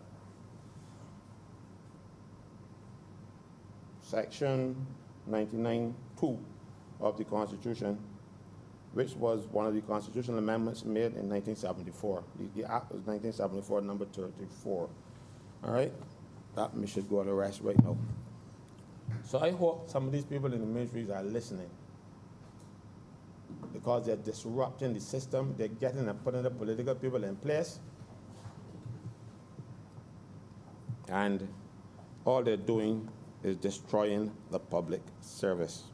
Section 99(2) of the Constitution, which was one of the constitutional amendments made in 1974. The Act was 1974, number 34. All right? That we should go to rest right now. So I hope some of these people in the ministries are listening, because they're disrupting the system. They're getting and putting the political people in place. And all they're doing is destroying the public service.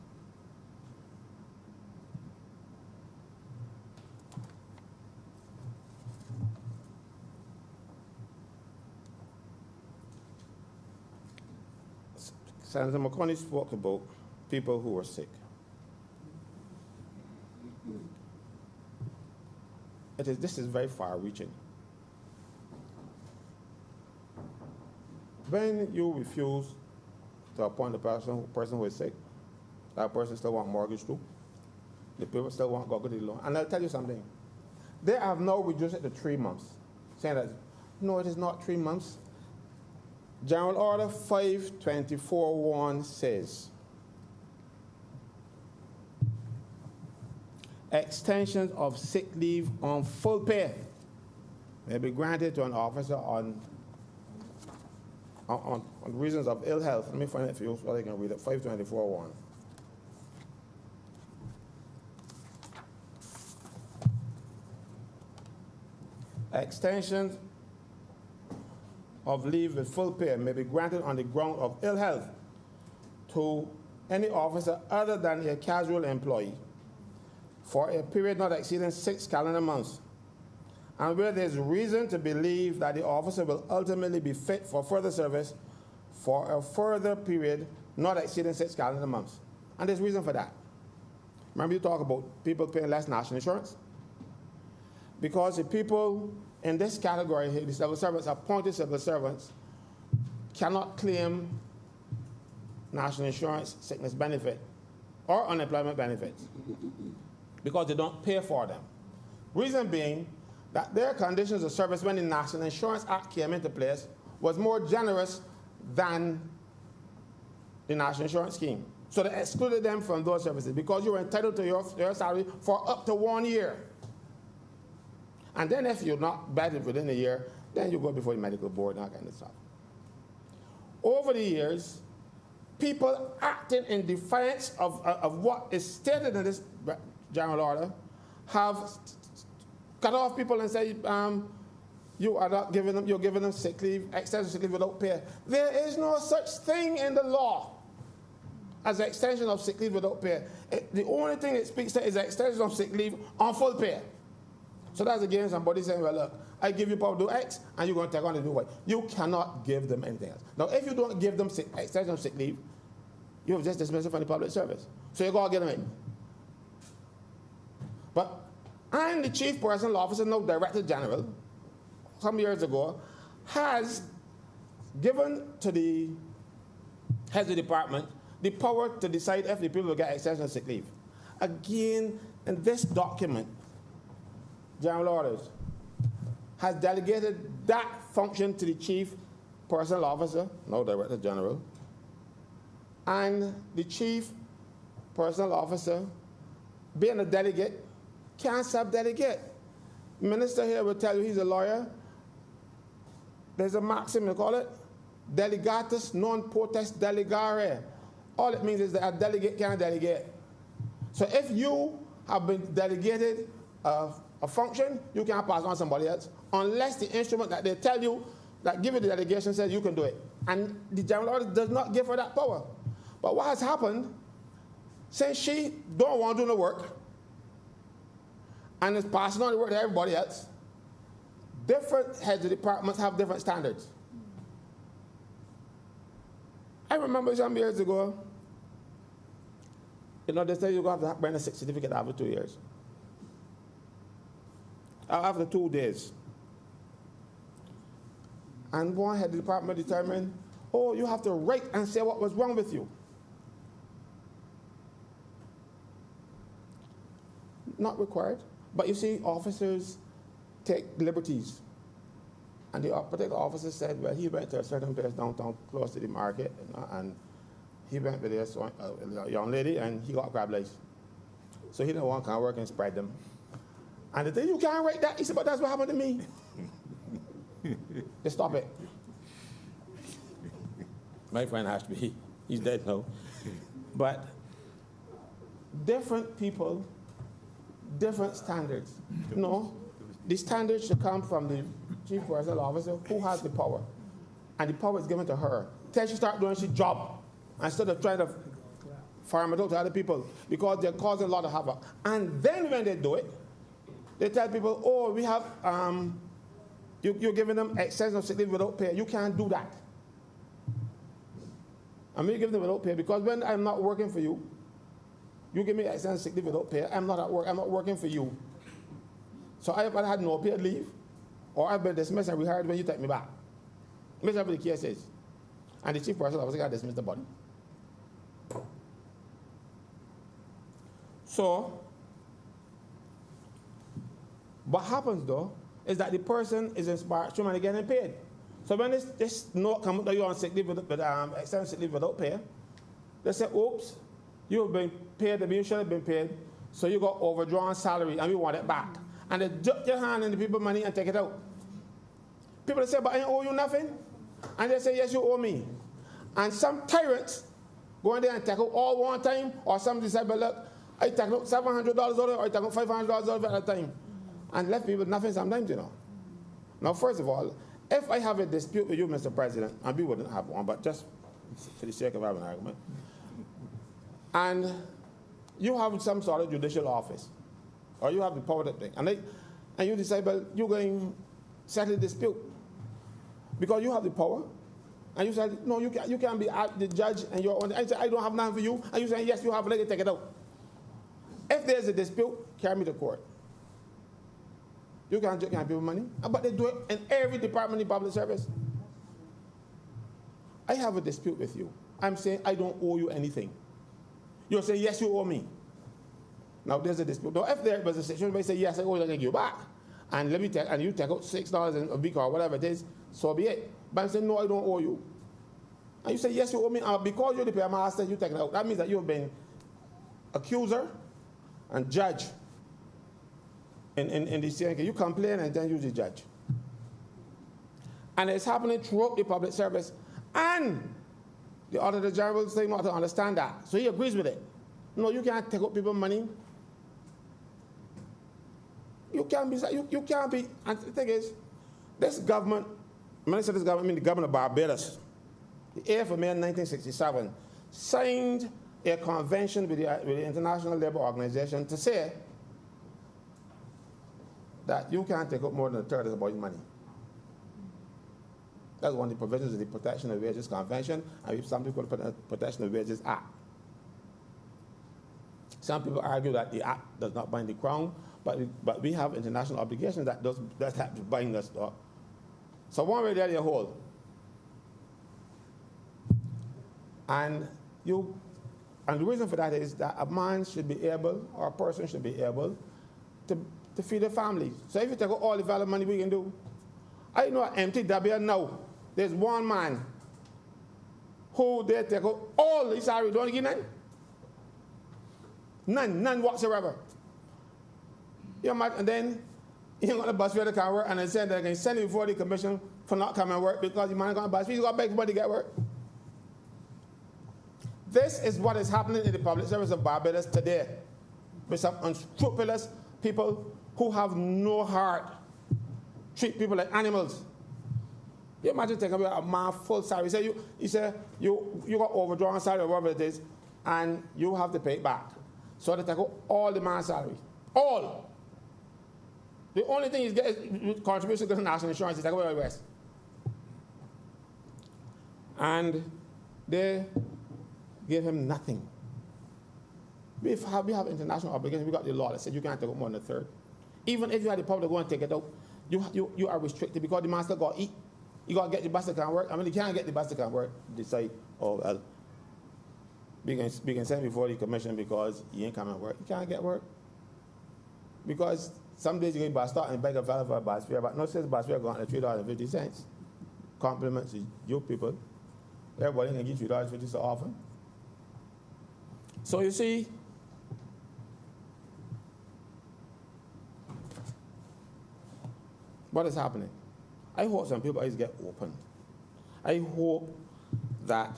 Senator McConney spoke about people who were sick. This is very far-reaching. When you refuse to appoint a person who is sick, that person still want mortgage too. The people still want Google loan. And I'll tell you something. They have now reduced it to 3 months, saying that, no, it is not 3 months. General Order 524.1 says, extensions of sick leave on full pay may be granted to an officer on reasons of ill health. Let me find it for you so I can read it. 524.1. Extensions of leave with full pay may be granted on the ground of ill health to any officer other than a casual employee for a period not exceeding 6 calendar months, and where there is reason to believe that the officer will ultimately be fit for further service for a further period not exceeding 6 calendar months. And there's reason for that. Remember you talk about people paying less national insurance? Because the people in this category here, the civil servants, appointed civil servants, cannot claim national insurance, sickness benefit, or unemployment benefits because they don't pay for them. Reason being that their conditions of service when the National Insurance Act came into place was more generous than the National Insurance Scheme. So they excluded them from those services because you were entitled to your salary for up to 1 year. And then if you're not bedded within a year, then you go before the medical board and that kind of stuff. Over the years, people acting in defiance of what is stated in this general order have cut off people and say, you are not giving them, you're giving them sick leave, extension sick leave without pay. There is no such thing in the law as an extension of sick leave without pay. The only thing it speaks to is an extension of sick leave on full pay. So that's again somebody saying, well, look, I give you power to do X, and you're going to take on to do Y. You cannot give them anything else. Now, if you don't give them extension of sick leave, you have just dismissed it from the public service. So you're going to get them in. But I'm the chief personnel officer, now Director General, some years ago, has given to the heads of the department the power to decide if the people will get extension of sick leave. Again, in this document, General Orders has delegated that function to the chief personnel officer, now Director General, and the chief personnel officer, being a delegate, can't sub-delegate. Minister here will tell you he's a lawyer. There's a maxim, they call it, delegatus non potest delegare. All it means is that a delegate can't delegate. So if you have been delegated a function, you can't pass on to somebody else unless the instrument that they tell you that give you the delegation says you can do it. And the general order does not give her that power. But what has happened, since she don't want to do the work and is passing on the work to everybody else, different heads of departments have different standards. I remember some years ago, they say you have to bring a certificate after 2 years. After 2 days. And one head of the department determined, oh, you have to write and say what was wrong with you. Not required. But you see, officers take liberties. And the particular officer said, well, he went to a certain place downtown close to the market, and he went with a young lady, and he got crab legs. So he didn't want to come work and spread them. And they said, you can't write that. He said, but that's what happened to me. They stop it. My friend Ashby, he's dead now. But different people, different standards. The standards should come from the chief personnel officer who has the power. And the power is given to her. Till she start doing her job instead of trying to farm it out to other people because they're causing a lot of havoc. And then when they do it, they tell people, oh, we have, you're giving them extension sick leave without pay. You can't do that. I'm going to give them without pay because when I'm not working for you, you give me extension sick leave without pay. I'm not at work. I'm not working for you. So I've had no paid leave, or I've been dismissed and rehired when you take me back. Whichever the case is. And the chief personnel officer got dismissed the body. So, what happens though is that the person is inspired to getting paid. So when this note comes that you're on sick leave with extended sick leave without pay, they say, oops, you've been paid, you should have been paid, so you got overdrawn salary and we want it back. And they dip your hand in the people's money and take it out. People say, but I owe you nothing. And they say, yes, you owe me. And some tyrants go in there and take out all one time, or some decide, but look, I take out $700 out of it, or I take out $500 out of it at a time. And left people with nothing sometimes, Now, first of all, if I have a dispute with you, Mr. President, and we wouldn't have one, but just for the sake of having an argument, and you have some sort of judicial office, or you have the power to think, and you decide, well, you're going to settle the dispute because you have the power, and you said, no, you can't be the judge, and you're on. I say, I don't have nothing for you, and you say, yes, you have, let it take it out. If there's a dispute, carry me to court. You can't people money, but they do it in every department in public service. I have a dispute with you. I'm saying I don't owe you anything. You're saying, yes, you owe me. Now there's a dispute. Now if there was a situation where you say, yes, I owe you, I'll give you back, and let me take, and you take out $6 a week or whatever it is, so be it. But I'm saying, no, I don't owe you. And you say, yes, you owe me, and because you're the paymaster, you take it out. That means that you've been accuser and judge in the same case. You complain and then you're the judge. And it's happening throughout the public service. And the Auditor General is saying not to understand that. So he agrees with it. No, you can't take out people's money. You can't be, and the thing is, this government, when I say this government, I mean the government of Barbados, the 8th of May 1967, signed a convention with the International Labour Organization to say that you can't take out more than a third of somebody's money. That's one of the provisions of the Protection of Wages Convention, and some people put the Protection of Wages Act. Some people argue that the Act does not bind the Crown, but we have international obligations that does have to bind us. So one way there you hold. And the reason for that is that a man should be able, or a person should be able, to feed their families. So if you take out all the valid money we can do, I know at MTW now, there's one man who they take out all his salary, don't give none whatsoever. And then He ain't got a bus fare to come work, and then send they can send him before the commission for not coming to work because he might got a bus fare. He's got to beg somebody to get work. This is what is happening in the public service of Barbados today, with some unscrupulous people who have no heart, treat people like animals. You imagine taking away a man full salary. You say you got overdrawn salary or whatever it is, and you have to pay it back. So they take out all the man's salary. All. The only thing he's getting is contribution to the national insurance. He take away all the rest. And they give him nothing. We have international obligations. We got the law that said you can't take out more than a third. Even if you had the public go and take it out, you are restricted because the man still got to eat. You got to get the bus that can work. I mean, you can't get the bus that can work. Decide, oh, well, we can send before the commission because you ain't coming to work. You can't get work. Because some days you can start and beg a fellow for a bus fare, but no says bus fare going to $3.50. Compliments to you people. Everybody can give $3.50 so often. So you see, what is happening? I hope some people eyes get open. I hope that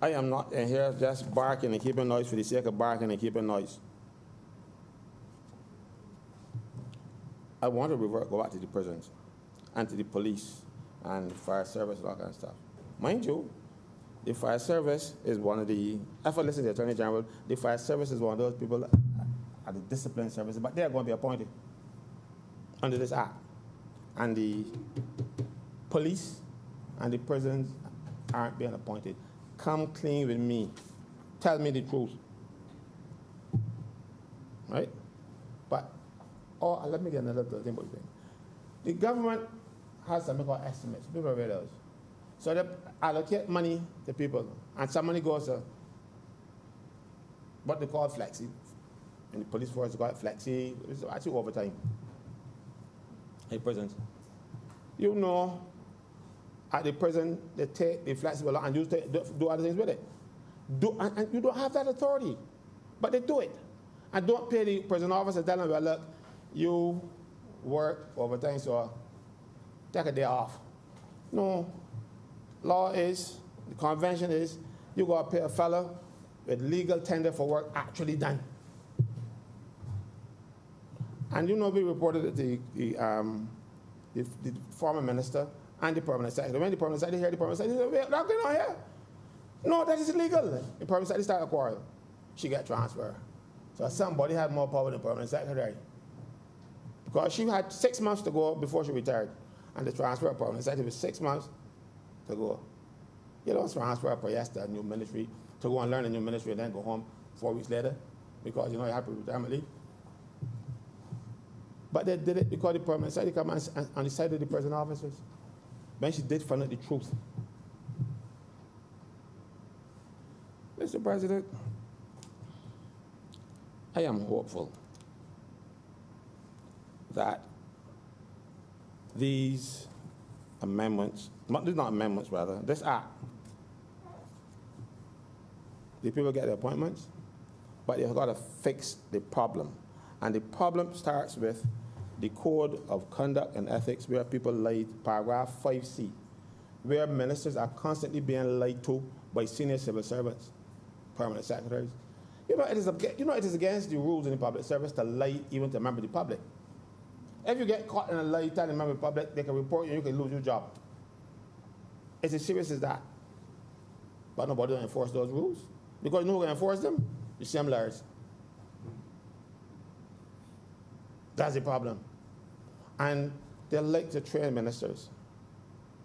I am not in here just barking and keeping noise for the sake of barking and keeping noise. I want to go back to the prisons and to the police and the fire service and all that kind of stuff. Mind you, the fire service is one of the, if I listen to the Attorney General, the fire service is one of those people at the discipline service, but they are going to be appointed under this act. And the police and the prisons aren't being appointed. Come clean with me. Tell me the truth. Right? But, let me get another thing. The government has something called estimates. People read those. So they allocate money to people, and some money goes to what they call flexi. In the police force, they call it flexi. It's actually overtime. In prisons. You know, at the prison, they take the flexible and you do other things with it. And you don't have that authority, but they do it. And don't pay the prison officer, tell them, well, look, you work overtime, so take a day off. No. Law is, the convention is, you got to pay a fellow with legal tender for work actually done. And you know, we reported that the former minister and the permanent secretary. When the permanent secretary heard the permanent secretary, he said, what's going on here? No, that is illegal. The permanent secretary started a quarrel. She got transferred. So somebody had more power than the permanent secretary. Because she had 6 months to go before she retired. And the transfer of permanent secretary was 6 months to go. You don't transfer a priester, a new ministry, to go and learn a new ministry and then go home 4 weeks later because, you know, you have to retirement leave. But they did it because the permanent secretary come on the side of the prison officers. When she did find out the truth. Mr. President, I am hopeful that these amendments, not amendments rather, this act, the people get the appointments, but they've got to fix the problem. And the problem starts with the Code of Conduct and Ethics, where people lied, paragraph 5C, where ministers are constantly being lied to by senior civil servants, permanent secretaries. You know, it is against the rules in the public service to lie even to a member of the public. If you get caught in a lie telling a member of the public, they can report you and you can lose your job. It's as serious as that. But nobody will enforce those rules. Because you know who can enforce them? The same lawyers. That's the problem. And they like to train ministers.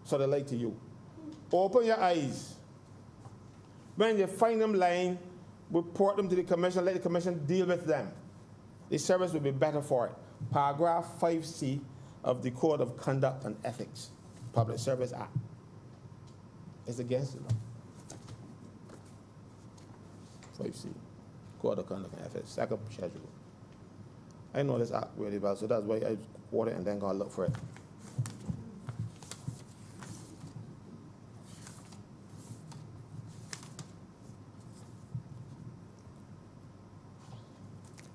So they like to you. Open your eyes. When you find them lying, report them to the commission, let the commission deal with them. The service will be better for it. Paragraph 5C of the Code of Conduct and Ethics, Public Service Act. It's against the law. 5C, Code of Conduct and Ethics, second schedule. I know this act really well, so that's why I quote it and then go look for it.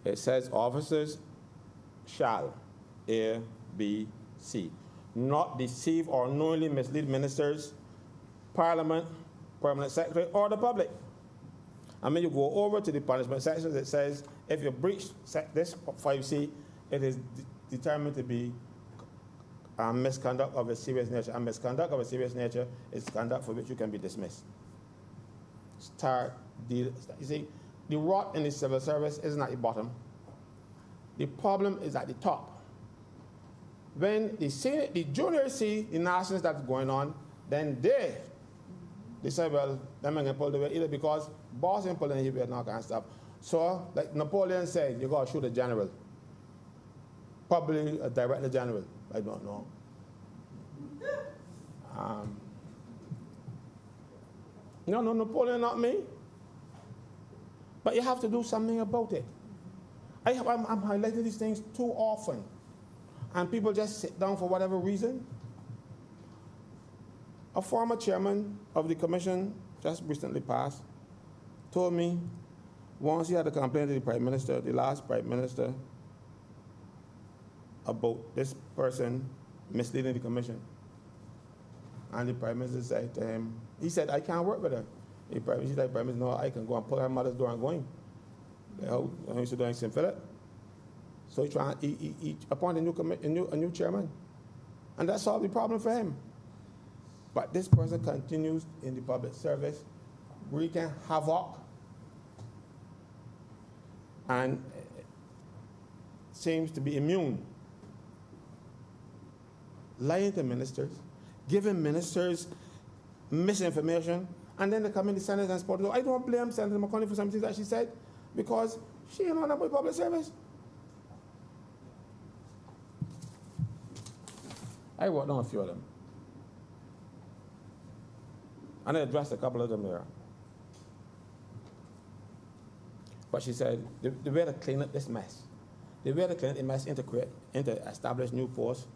It says officers shall, A, B, C. Not deceive or knowingly mislead ministers, Parliament, Permanent Secretary, or the public. And when you go over to the punishment section, it says if you breach this 5C, it is determined to be misconduct of a serious nature. And misconduct of a serious nature is conduct for which you can be dismissed. You see, the rot in the civil service isn't at the bottom. The problem is at the top. When the juniors see the nonsense that's going on, then they say, well, them ain't gonna pull the weight either because boss ain't pulling the weight and all kind of stuff. So, like Napoleon said, you gotta shoot a general. Probably a director general, I don't know. No, Napoleon, not me. But you have to do something about it. I'm highlighting these things too often. And people just sit down for whatever reason. A former chairman of the commission, just recently passed, told me once he had a complaint to the Prime Minister, the last Prime Minister, about this person misleading the commission. And the Prime Minister said to him, he said, I can't work with her. He said, Prime Minister, no, I can go and pull her mother's door and go in. I used to do in St. Philip. So he appointed a new chairman. And that solved the problem for him. But this person continues in the public service, wreaking havoc, and seems to be immune. Lying to ministers, giving ministers misinformation, and then they come in the Senate and support it. I don't blame Senator McConnell for some things that she said, because she ain't on about public service. I wrote down a few of them. And I addressed a couple of them there. But she said, the way to clean up this mess, the way to clean up the mess into establish new posts,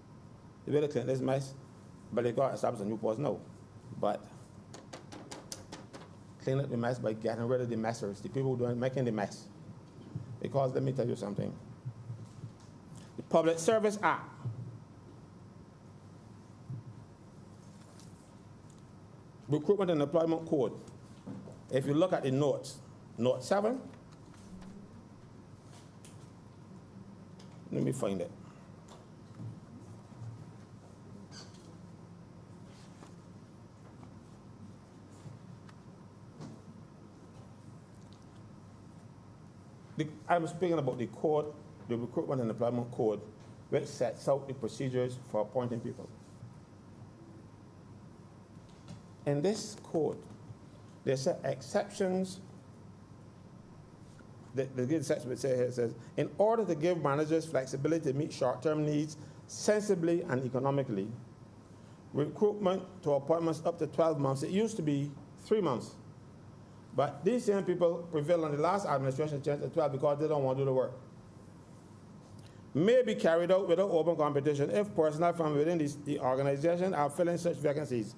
the way to clean up this mess, but they got to establish a new post, no. But clean up the mess by getting rid of the messers, the people who are making the mess. Because let me tell you something. The Public Service Act, Recruitment and Employment Code, if you look at the notes, Note 7, let me find it. I'm speaking about the code, the Recruitment and Employment Code, which sets out the procedures for appointing people. In this code, there's exceptions. The section which says, in order to give managers flexibility to meet short-term needs sensibly and economically, recruitment to appointments up to 12 months, it used to be 3 months. But these same people prevailed on the last administration change to 12 because they don't want to do the work. May be carried out without open competition if personnel from within the organization are filling such vacancies.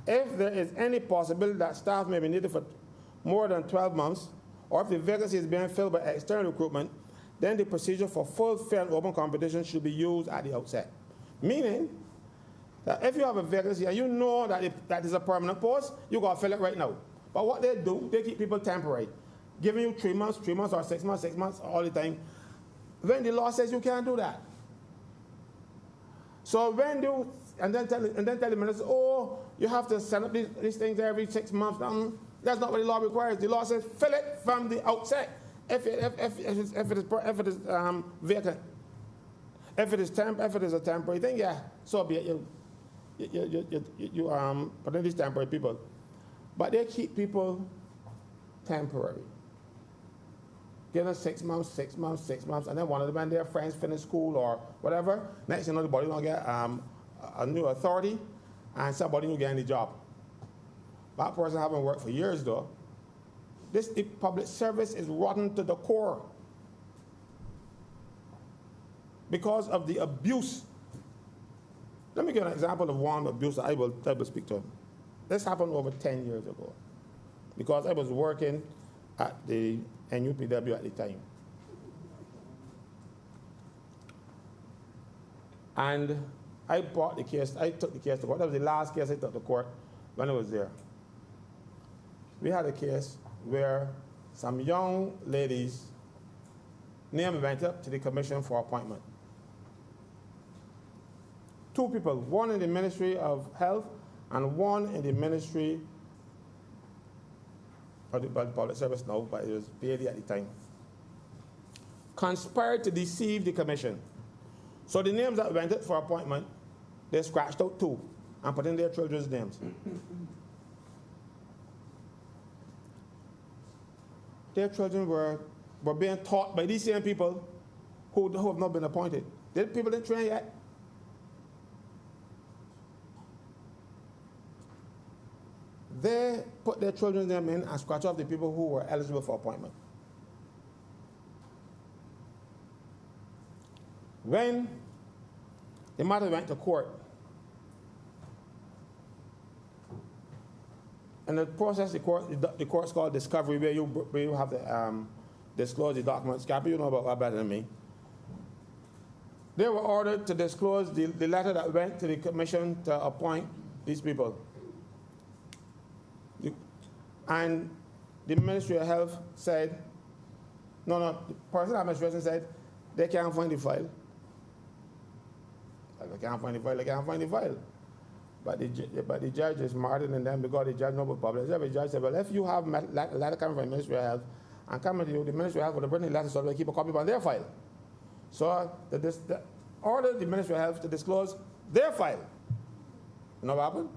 If there is any possibility that staff may be needed for more than 12 months, or if the vacancy is being filled by external recruitment, then the procedure for full, fair, and open competition should be used at the outset. Meaning that if you have a vacancy and you know that is a permanent post, you got to fill it right now. But what they do, they keep people temporary, giving you 3 months or 6 months all the time. When the law says you can't do that. So when you, and then tell the minister, oh, you have to set up these things every 6 months. That's not what the law requires. The law says fill it from the outset. If it is vacant, if it is a temporary thing, yeah, so be it. You put in these temporary people, but they keep people temporary. Give them 6 months, 6 months, 6 months, and then one of them and their friends finish school or whatever. Next thing you know, the body gonna get a new authority, and somebody new getting the job. That person haven't worked for years though. The public service is rotten to the core because of the abuse. Let me give an example of one abuse that I will speak to. This happened over 10 years ago because I was working at the NUPW at the time. And I took the case to court. That was the last case I took to court when I was there. We had a case where some young ladies' name went up to the commission for appointment. Two people, one in the Ministry of Health and one in the Ministry of the Public Service now, but it was barely at the time, conspired to deceive the commission. So the names that went up for appointment, they scratched out two and put in their children's names. Their children were being taught by these same people who have not been appointed. The people didn't train yet. They put their children's name in and scratch off the people who were eligible for appointment. When the matter went to court, in the process, the court's called discovery, where you have to disclose the documents. Cappy, you know about that better than me. They were ordered to disclose the letter that went to the commission to appoint these people. And the Ministry of Health said, the personal administration said, they can't find the file. They can't find the file. But the judge is smarter than them because the judge knows about public service. The judge said, well, if you have a letter coming from the Ministry of Health and coming to you, the Ministry of Health will bring the letter so they keep a copy on their file. So the ordered the Ministry of Health to disclose their file. You know what happened?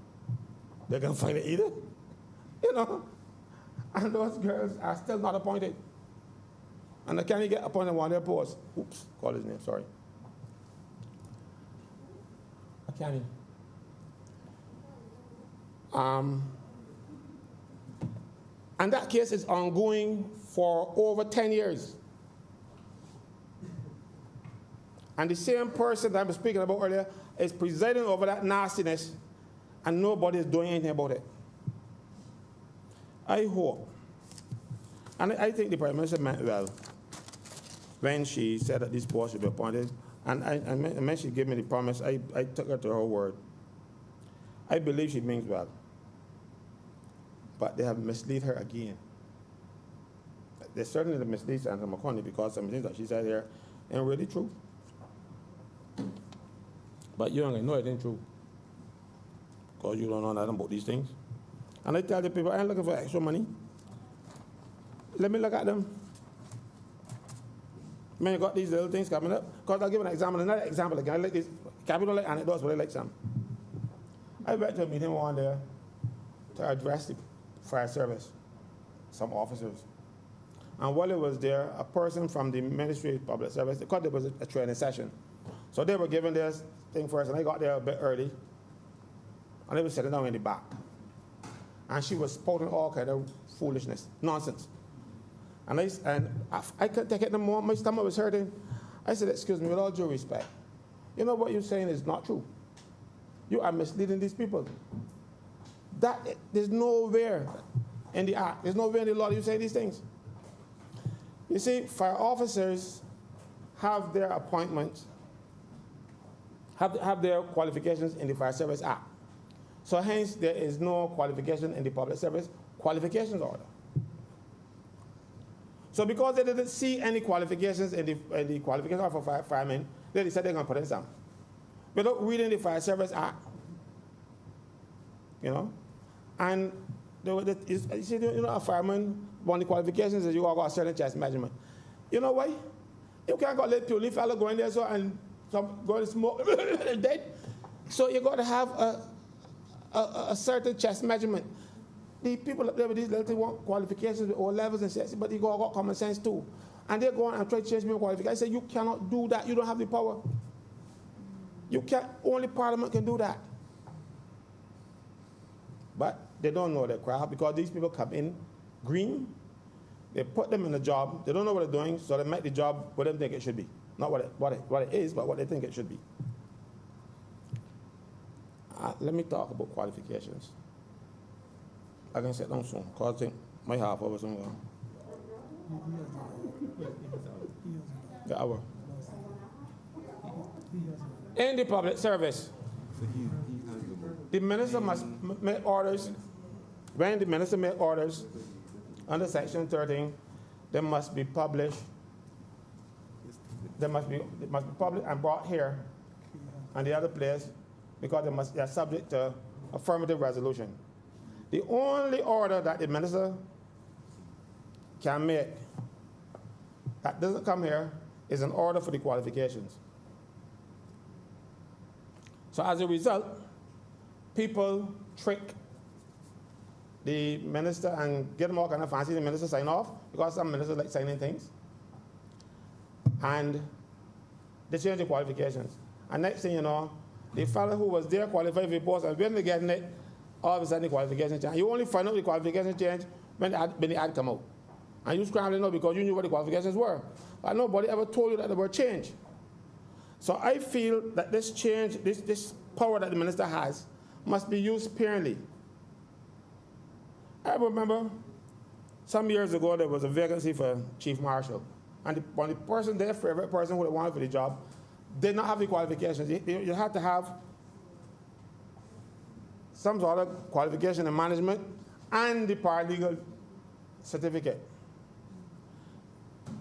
They can't find it either. You know? And those girls are still not appointed. And they can't get appointed on their posts. Oops, call his name, sorry. I can't. And that case is ongoing for over 10 years. And the same person that I was speaking about earlier is presiding over that nastiness, and nobody is doing anything about it. I hope, and I think the Prime Minister meant well when she said that this post should be appointed, and when she gave me the promise, I took her to her word. I believe she means well. But they have misled her again. They certainly misled Senator McConnell because some things that she said here ain't really true. But you don't know it ain't true because you don't know nothing about these things. And I tell the people, I ain't looking for extra money. Let me look at them. Man, you got these little things coming up. Because I'll give an example, another example again. I like this. Capital like anecdotes, but I like some. I went to a meeting one there to address the fire service, some officers. And while I was there, a person from the Ministry of Public Service, because there was a training session. So they were giving their thing first, and I got there a bit early. And they were sitting down in the back. And she was spouting all kind of foolishness, nonsense. And I couldn't take it no more. My stomach was hurting. I said, excuse me, with all due respect, you know what you're saying is not true. You are misleading these people. There's nowhere in the act, there's nowhere in the law that you say these things. You see, fire officers have their appointments, have their qualifications in the Fire Service Act. So hence, there is no qualification in the Public Service Qualifications Order. So because they didn't see any qualifications in the qualifications for firemen, they decided they're going to put in some. Without reading the Fire Service Act, you know, and you see, a fireman, one of the qualifications is you all got a certain chest measurement. You know why? You can't go let purely fellow go in there and go and smoke dead. So you got to have a certain chest measurement. The people up there with these little want qualifications with all levels and sets, but you got common sense too. And they're going and try to change me qualifications. I say, you cannot do that. You don't have the power. You can't, only Parliament can do that. But they don't know their craft because these people come in green. They put them in the job. They don't know what they're doing, so they make the job what they think it should be. Not what it is, but what they think it should be. Let me talk about qualifications. I can sit down soon, because I think my half hour somewhere. The hour. In the public service, the minister must make orders. When the minister makes orders under Section 13, they must be published. They must be published and brought here and the other place because they are subject to affirmative resolution. The only order that the minister can make that doesn't come here is an order for the qualifications. So as a result, people trick the minister and get them all kind of fancy. The minister sign off because some ministers like signing things. And they change the qualifications. And next thing you know, the fellow who was there qualified for the post and when they're getting it, all of a sudden the qualification change. You only find out the qualification change when the ad come out. And you scrambling out because you knew what the qualifications were. But nobody ever told you that they were changed. So I feel that this change, this power that the minister has, must be used sparingly. I remember some years ago there was a vacancy for chief marshal. And the person, their favorite person who they wanted for the job, did not have the qualifications. You had to have some sort of qualification in management and the paralegal certificate.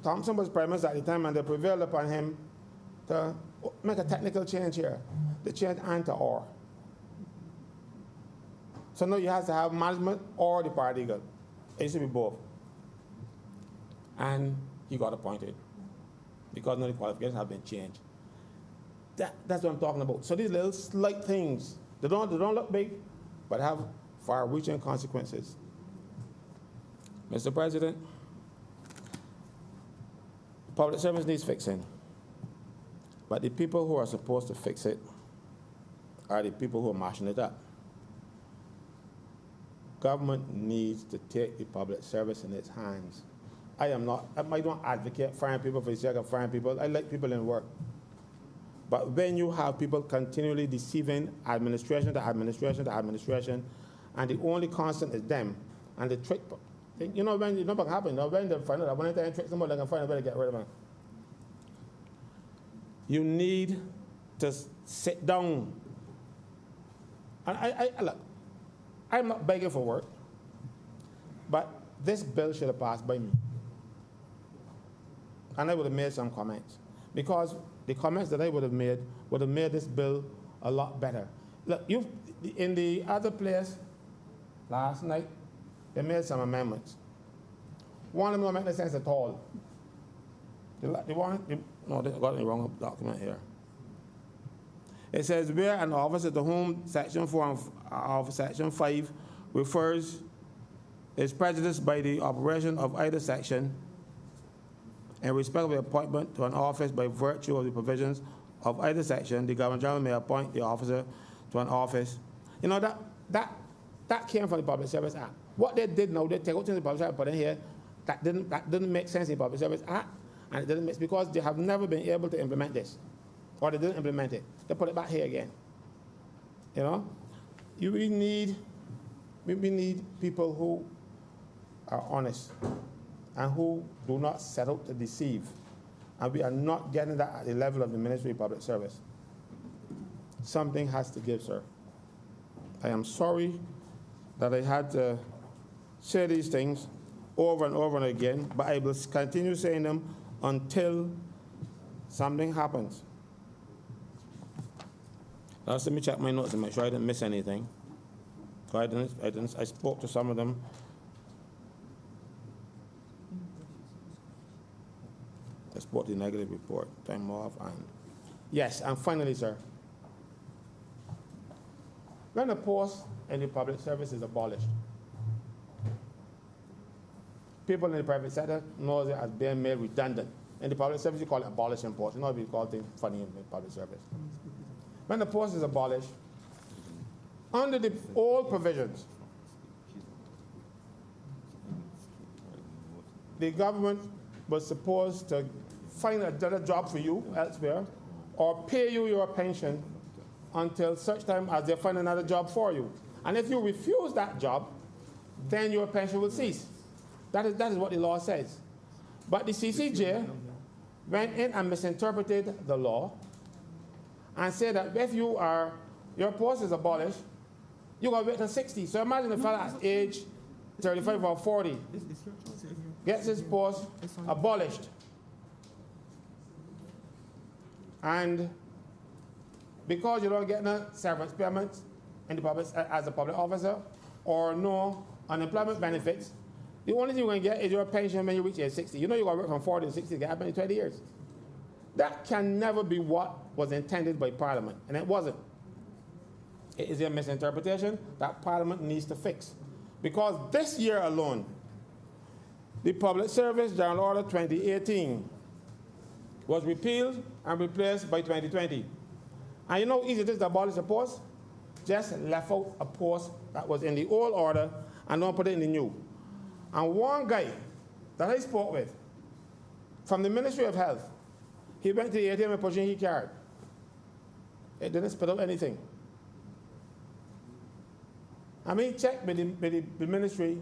Thompson was Prime Minister at the time, and they prevailed upon him to make a technical change here. They changed and to or. So now you have to have management or the paralegal. It used to be both. And he got appointed because now the qualifications have been changed. That's what I'm talking about. So these little slight things, they don't look big, but have far-reaching consequences. Mr. President, public service needs fixing, but the people who are supposed to fix it are the people who are mashing it up. Government needs to take the public service in its hands. I don't advocate firing people for the sake of firing people. I like people in work. But when you have people continually deceiving administration to administration to administration, and the only constant is them, and the trick, you know what happens, when they find out, when they trick somebody, they can find a way to get rid of them. You need to sit down. And look, I'm not begging for work, but this bill should have passed by me. And I would have made some comments, because the comments that I would have made this bill a lot better. Look, in the other place last night, they made some amendments. One of them don't make no sense at all. No, they got the wrong document here. It says, where an officer to whom Section 4 of Section 5 refers is prejudiced by the operation of either section in respect of the appointment to an office by virtue of the provisions of either section, the Governor General may appoint the officer to an office. You know, that came from the Public Service Act. What they did now, they take out things in the Public Service Act, put in here, that didn't make sense in the Public Service Act, and it didn't make, because they have never been able to implement this, or they didn't implement it. They put it back here again. You know, we need people who are honest and who do not set out to deceive. And we are not getting that at the level of the Ministry of Public Service. Something has to give, sir. I am sorry that I had to say these things over and over and again, but I will continue saying them until something happens. Now, let me check my notes and make sure I didn't miss anything. I spoke to some of them. I spoke to the negative report, time off, and yes, and finally, sir, when a post in the public service is abolished, people in the private sector know it as being made redundant. In the public service, you call it abolishing posts. You know, we call things funny in the public service. When the post is abolished, under the old provisions, the government was supposed to find another job for you elsewhere or pay you your pension until such time as they find another job for you. And if you refuse that job, then your pension will cease. That is what the law says. But the CCJ went in and misinterpreted the law and say that if your post is abolished, you're going to wait till 60. So imagine a fella at age 35 or 40 gets his post abolished. And because you don't get no severance payments in the public, as a public officer, or no unemployment benefits, the only thing you're going to get is your pension when you reach age 60. You know you're going to work from 40 to 60 to get up in 20 years. That can never be what was intended by Parliament, and it wasn't. It is a misinterpretation that Parliament needs to fix. Because this year alone, the Public Service General Order 2018 was repealed and replaced by 2020. And you know how easy it is to abolish a post? Just left out a post that was in the old order and don't put it in the new. And one guy that I spoke with from the Ministry of Health, he went to the ATM and pushed in his card. It didn't spit out anything. I mean, check with the ministry.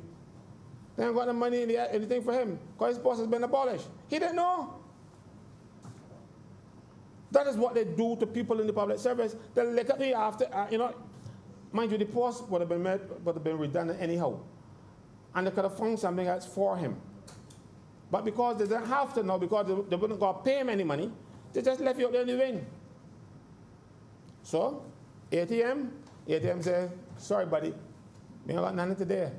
They haven't got the money in anything for him because his post has been abolished. He didn't know. That is what they do to people in the public service. They look at you after, mind you, the post would have been redundant anyhow. And they could have found something else for him. But because they didn't have to know, because they wouldn't go pay him any money, they just left you out there in the wind. So, ATM said, sorry, buddy, we ain't got nothing today.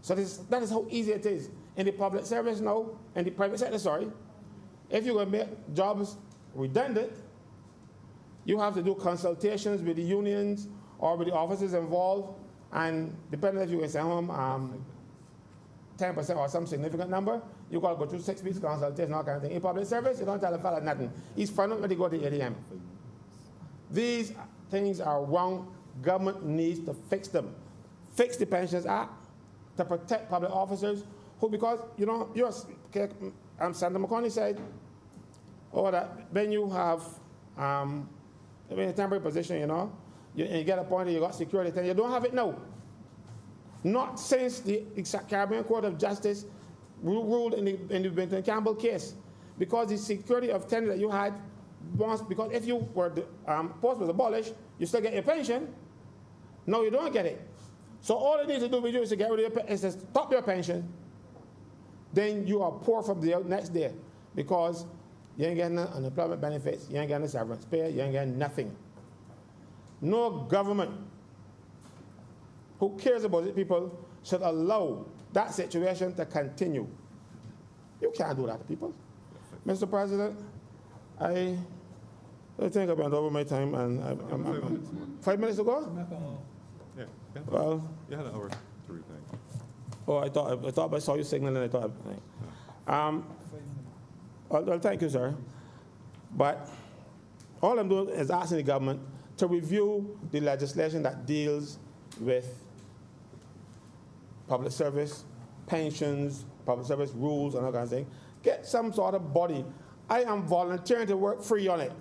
So that is how easy it is. In the public service now, in the private sector, sorry, if you're going to make jobs redundant, you have to do consultations with the unions or with the officers involved, and depending if you can send home 10% or some significant number, you got to go through 6 weeks consultation, all kind of thing. In public service, you don't tell a fella nothing. He's fine when they go to the ATM. These things are wrong. Government needs to fix them. Fix the Pensions Act to protect public officers who, because, Senator McConnell said, that when you have in a temporary position, you get appointed, you got security, then you don't have it now. Not since the Caribbean Court of Justice ruled in the Benton Campbell case, because the security of tenure that you had once, because if you were the post was abolished, you still get your pension. No, you don't get it. So all it needs to do with you is to get rid of is to stop your pension. Then you are poor from the next day, because you ain't getting unemployment benefits, you ain't getting severance pay, you ain't getting nothing. No government who cares about the people should allow that situation to continue. You can't do that to people. Mr. President, I think I went over my time, and I'm 5 minutes to go? Yeah. Well, You had an hour to rethink. oh, I thought I saw you signaling, and I thought. Well, thank you, sir. But all I'm doing is asking the government to review the legislation that deals with public service, pensions, public service rules, and all kinds of things. Get some sort of body. I am volunteering to work free on it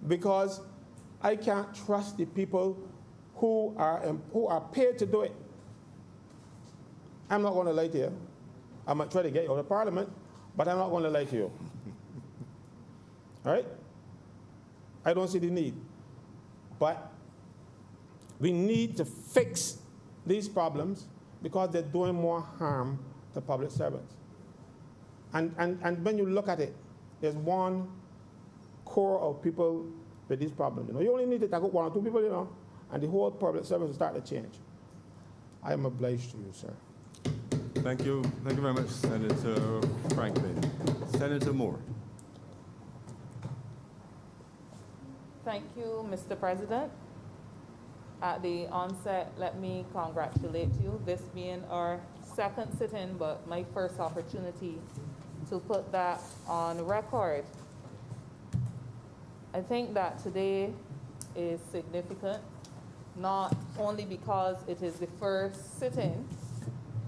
because I can't trust the people who are paid to do it. I'm not going to lie to you. I might try to get you out of Parliament, but I'm not going to lie to you. All right? I don't see the need. But we need to fix these problems because they're doing more harm to public servants. And when you look at it, there's one core of people with these problems. You only need to tackle one or two people, and the whole public service will start to change. I am obliged to you, sir. Thank you. Thank you very much, Senator Franklin. Senator Moore. Thank you, Mr. President. At the onset, let me congratulate you, this being our second sit-in, but my first opportunity to put that on record. I think that today is significant, not only because it is the first sit-in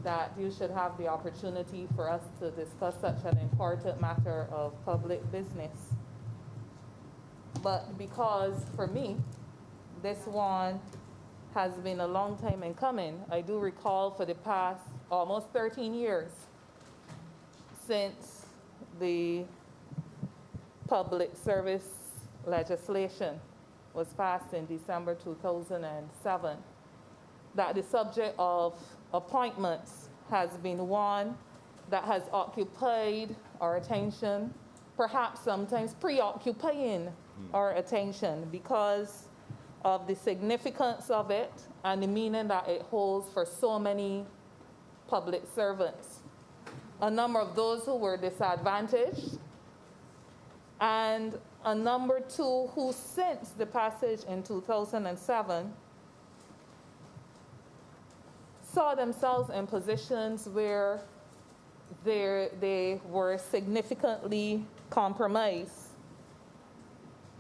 that you should have the opportunity for us to discuss such an important matter of public business, but because, for me, this one has been a long time in coming. I do recall for the past almost 13 years since the Public Service legislation was passed in December 2007, that the subject of appointments has been one that has occupied our attention, perhaps sometimes preoccupying our attention because of the significance of it and the meaning that it holds for so many public servants. A number of those who were disadvantaged, and a number two who, since the passage in 2007, saw themselves in positions where they were significantly compromised.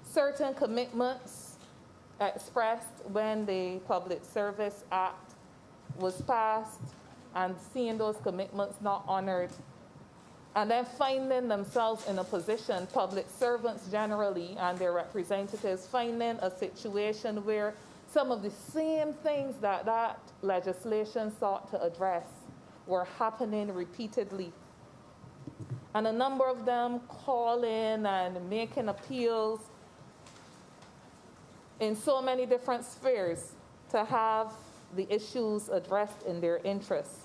Certain commitments expressed when the Public Service Act was passed and seeing those commitments not honored, and then finding themselves in a position, public servants generally and their representatives, finding a situation where some of the same things that that legislation sought to address were happening repeatedly. And a number of them calling and making appeals in so many different spheres to have the issues addressed in their interests.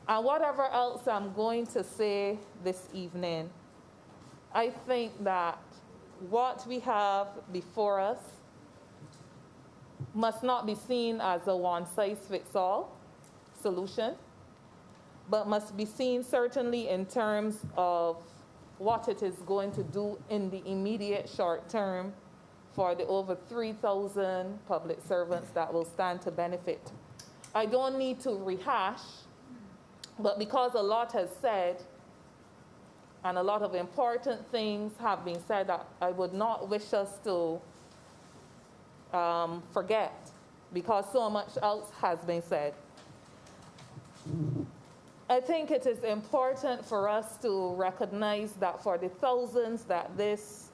And whatever else I'm going to say this evening, I think that what we have before us must not be seen as a one-size-fits-all solution, but must be seen certainly in terms of what it is going to do in the immediate short term for the over 3,000 public servants that will stand to benefit. I don't need to rehash, but because a lot has said and a lot of important things have been said that I would not wish us to forget, because so much else has been said. I think it is important for us to recognize that for the thousands that this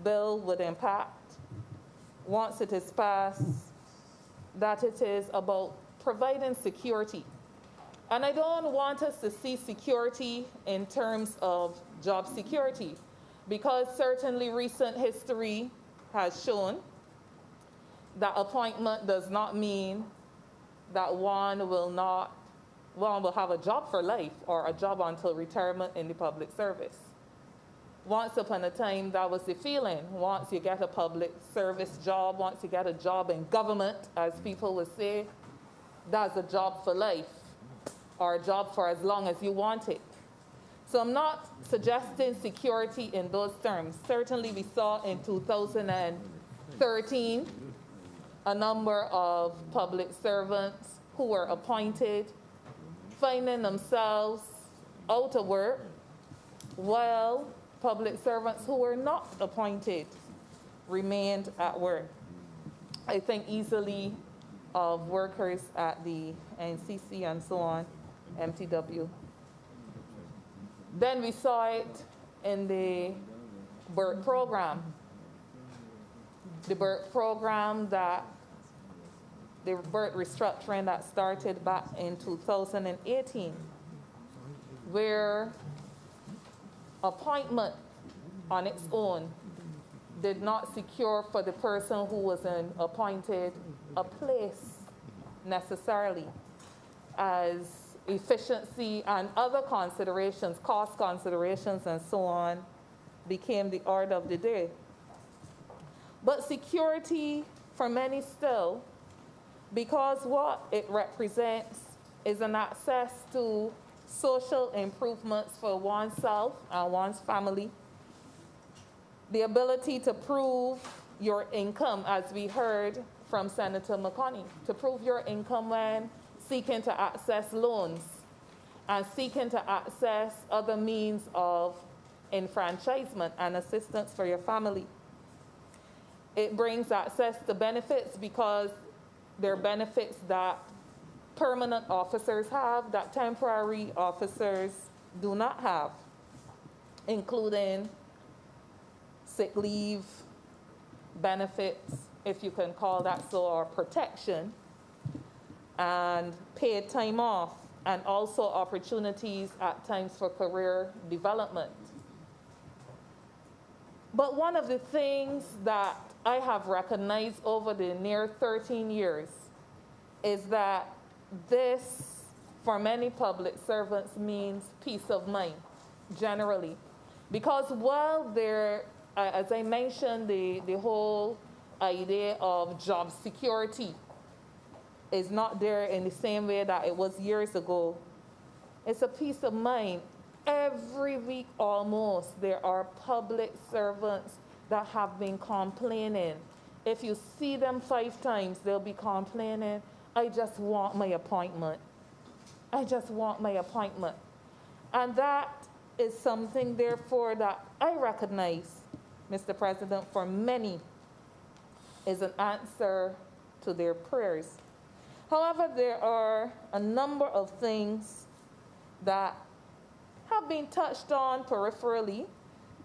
bill would impact, once it is passed, that it is about providing security. And I don't want us to see security in terms of job security, because certainly recent history has shown that appointment does not mean that one will have a job for life or a job until retirement in the public service. Once upon a time, that was the feeling. Once you get a public service job, once you get a job in government, as people would say, that's a job for life, or a job for as long as you want it. So I'm not suggesting security in those terms. Certainly we saw in 2013 a number of public servants who were appointed finding themselves out of work, while public servants who were not appointed remained at work. I think easily of workers at the NCC and so on, MTW. Then we saw it in the BERT program. The BERT program the BERT restructuring that started back in 2018, where appointment on its own did not secure for the person who was appointed a place necessarily, as efficiency and other considerations, cost considerations and so on, became the order of the day. But security for many still, because what it represents is an access to social improvements for oneself and one's family, the ability to prove your income, as we heard from Senator McConney, to prove your income when seeking to access loans and seeking to access other means of enfranchisement and assistance for your family. It brings access to benefits because they're benefits that permanent officers have that temporary officers do not have, including sick leave benefits, if you can call that so, or protection, and paid time off, and also opportunities at times for career development. But one of the things that I have recognized over the near 13 years is that this, for many public servants, means peace of mind, generally. Because while there, as I mentioned, the whole idea of job security is not there in the same way that it was years ago, it's a peace of mind. Every week almost, there are public servants that have been complaining. If you see them 5 times, they'll be complaining, I just want my appointment. I just want my appointment. And that is something, therefore, that I recognize, Mr. President, for many is an answer to their prayers. However, there are a number of things that have been touched on peripherally,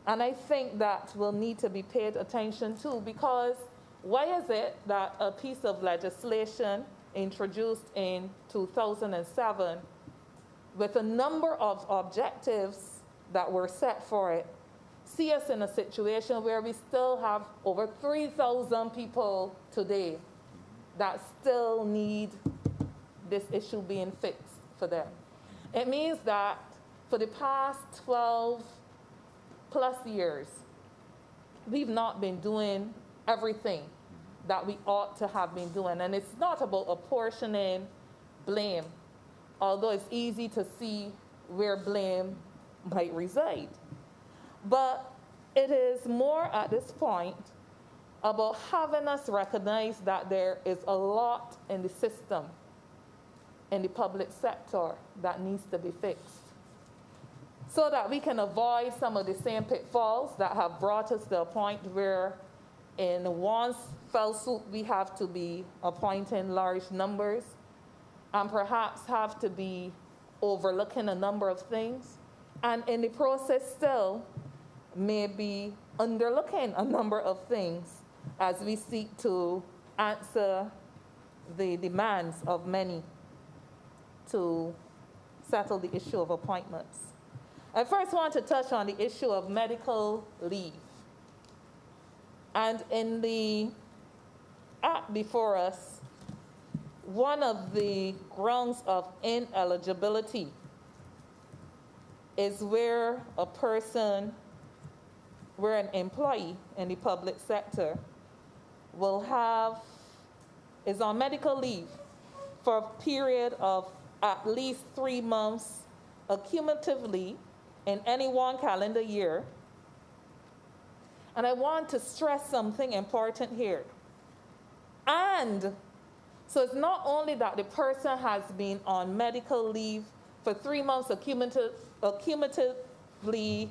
and I think that will need to be paid attention to, because why is it that a piece of legislation introduced in 2007 with a number of objectives that were set for it see us in a situation where we still have over 3,000 people today that still need this issue being fixed for them? It means that for the past 12 plus years, we've not been doing everything that we ought to have been doing. And it's not about apportioning blame, although it's easy to see where blame might reside. But it is more at this point about having us recognize that there is a lot in the system, in the public sector, that needs to be fixed, so that we can avoid some of the same pitfalls that have brought us to a point where in one fell swoop we have to be appointing large numbers and perhaps have to be overlooking a number of things, and in the process still may be underlooking a number of things as we seek to answer the demands of many to settle the issue of appointments. I first want to touch on the issue of medical leave. And in the act before us, one of the grounds of ineligibility is where a person, where an employee in the public sector is on medical leave for a period of at least 3 months accumulatively in any one calendar year. And I want to stress something important here. And so it's not only that the person has been on medical leave for 3 months accumulatively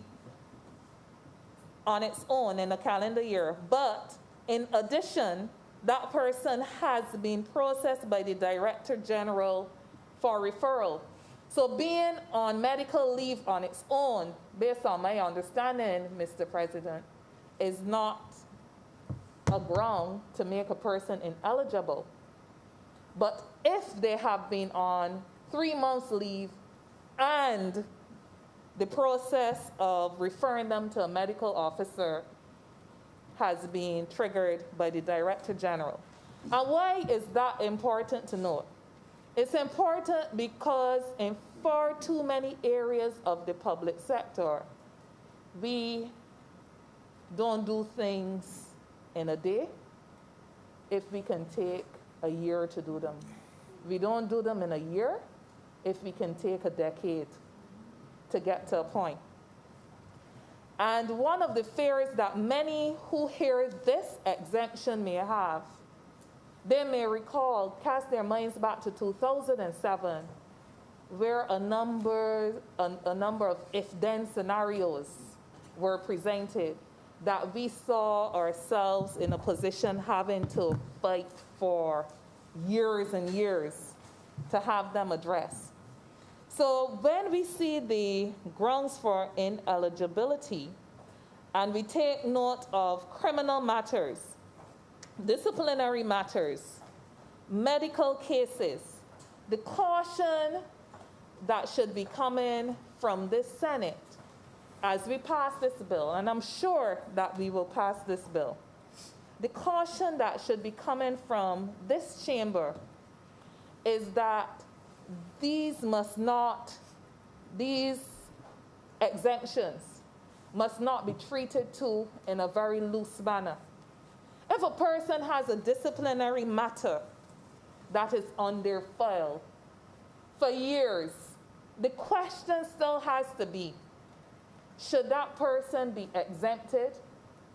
on its own in a calendar year, but in addition, that person has been processed by the Director General for referral. So being on medical leave on its own, based on my understanding, Mr. President, is not a ground to make a person ineligible. But if they have been on 3 months leave and the process of referring them to a medical officer has been triggered by the Director General. And why is that important to note? It's important because in far too many areas of the public sector, we don't do things in a day if we can take a year to do them. We don't do them in a year if we can take a decade to get to a point. And one of the fears that many who hear this exemption may have, they may recall, cast their minds back to 2007, where a number of if-then scenarios were presented that we saw ourselves in a position having to fight for years and years to have them addressed. So when we see the grounds for ineligibility, and we take note of criminal matters, disciplinary matters, medical cases, the caution that should be coming from this Senate as we pass this bill, and I'm sure that we will pass this bill, the caution that should be coming from this chamber is that these exemptions must not be treated to in a very loose manner. If a person has a disciplinary matter that is on their file for years, the question still has to be, should that person be exempted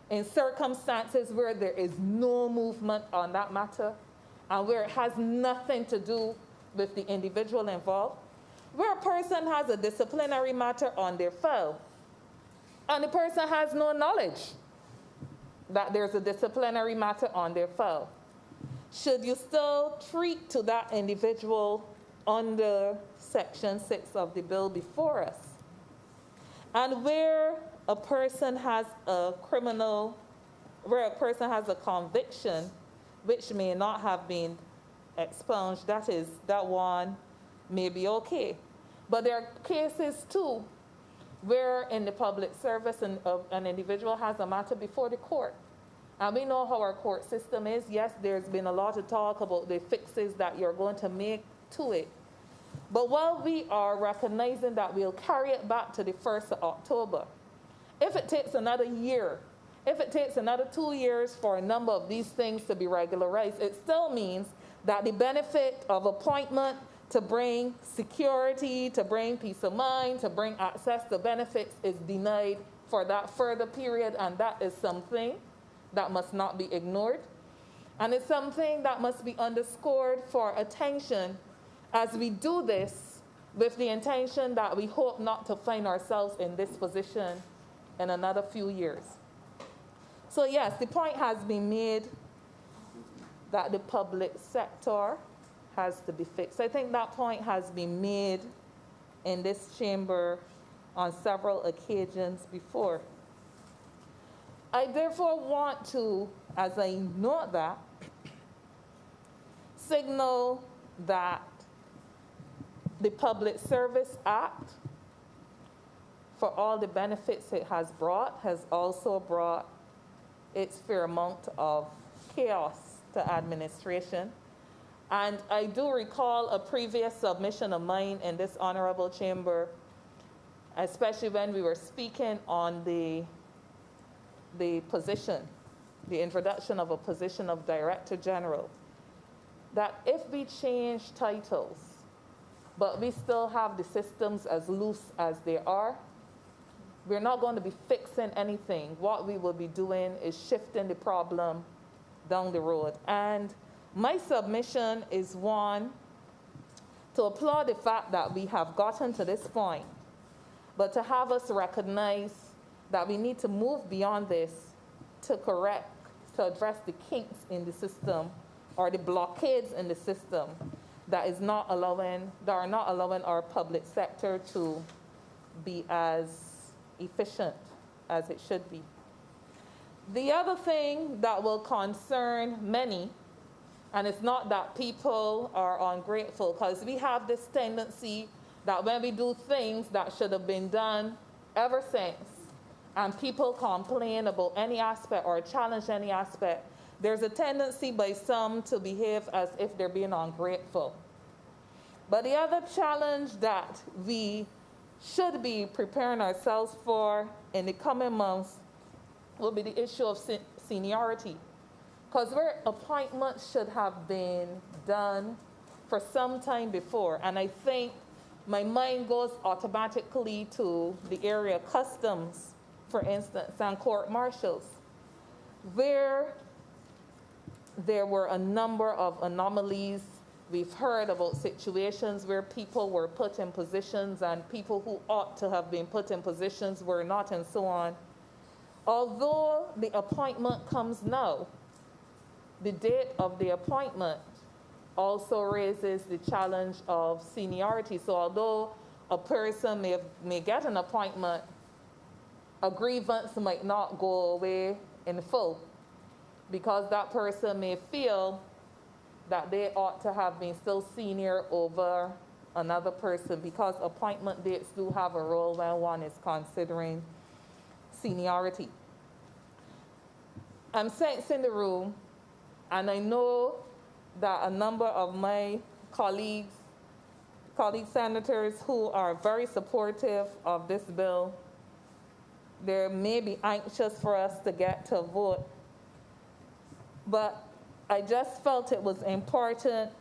in circumstances where there is no movement on that matter and where it has nothing to do with the individual involved? Where a person has a disciplinary matter on their file and the person has no knowledge that there's a disciplinary matter on their file, should you still treat to that individual under Section 6 of the bill before us? And where a person has a conviction which may not have been expunged, that one may be okay. But there are cases too where in the public service an individual has a matter before the court. And we know how our court system is. Yes, there's been a lot of talk about the fixes that you're going to make to it. But while we are recognizing that we'll carry it back to the 1st of October, if it takes another year, if it takes another 2 years for a number of these things to be regularized, it still means that the benefit of appointment to bring security, to bring peace of mind, to bring access to benefits is denied for that further period, and that is something that must not be ignored. And it's something that must be underscored for attention as we do this with the intention that we hope not to find ourselves in this position in another few years. So yes, the point has been made that the public sector has to be fixed. I think that point has been made in this chamber on several occasions before. I therefore want to, as I note that, signal that the Public Service Act, for all the benefits it has also brought its fair amount of chaos to administration. And I do recall a previous submission of mine in this honorable chamber, especially when we were speaking on the position, the introduction of a position of Director General, that if we change titles, but we still have the systems as loose as they are, we're not going to be fixing anything. What we will be doing is shifting the problem down the road. And my submission is one, to applaud the fact that we have gotten to this point, but to have us recognize that we need to move beyond this to address the kinks in the system or the blockades in the system that are not allowing our public sector to be as efficient as it should be. The other thing that will concern many, and it's not that people are ungrateful, because we have this tendency that when we do things that should have been done ever since, and people complain about any aspect or challenge any aspect, there's a tendency by some to behave as if they're being ungrateful. But the other challenge that we should be preparing ourselves for in the coming months will be the issue of seniority. Because where appointments should have been done for some time before, and I think my mind goes automatically to the area of customs, for instance, and court martials, where there were a number of anomalies. We've heard about situations where people were put in positions and people who ought to have been put in positions were not, and so on. Although the appointment comes now, the date of the appointment also raises the challenge of seniority. So although a person may get an appointment, a grievance might not go away in full, because that person may feel that they ought to have been still senior over another person, because appointment dates do have a role when one is considering seniority. I'm sensing the room, and I know that a number of my colleague senators who are very supportive of this bill, they may be anxious for us to get to a vote. But I just felt it was important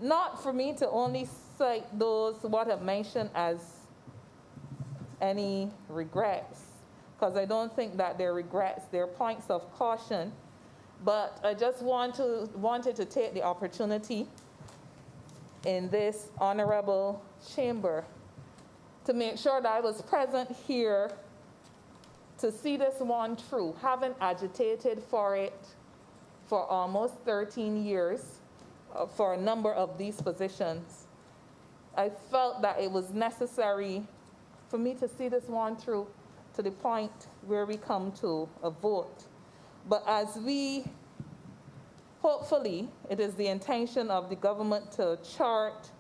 not for me to only cite those what I've mentioned as any regrets, because I don't think that they're regrets, they're points of caution. But I just wanted to take the opportunity in this honorable chamber to make sure that I was present here to see this one through, having agitated for it for almost 13 years for a number of these positions. I felt that it was necessary for me to see this one through to the point where we come to a vote. But as we, hopefully, it is the intention of the government to chart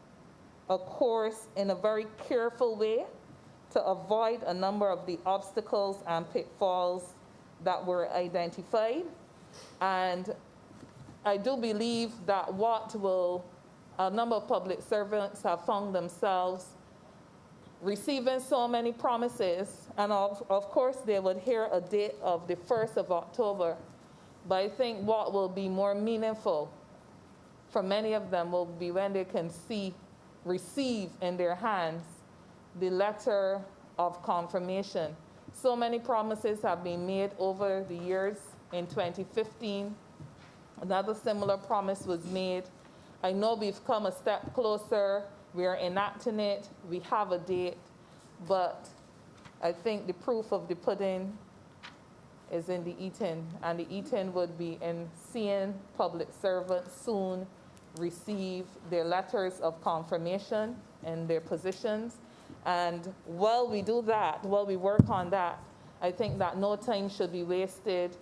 a course in a very careful way to avoid a number of the obstacles and pitfalls that were identified. And I do believe that a number of public servants have found themselves receiving so many promises, and of course they would hear a date of the 1st of October. But I think what will be more meaningful for many of them will be when they can receive in their hands the letter of confirmation. So many promises have been made over the years. In 2015, another similar promise was made. I know we've come a step closer. We are enacting it. We have a date. But I think the proof of the pudding is in the eating. And the eating would be in seeing public servants soon receive their letters of confirmation in their positions. And while we do that, while we work on that, I think that no time should be wasted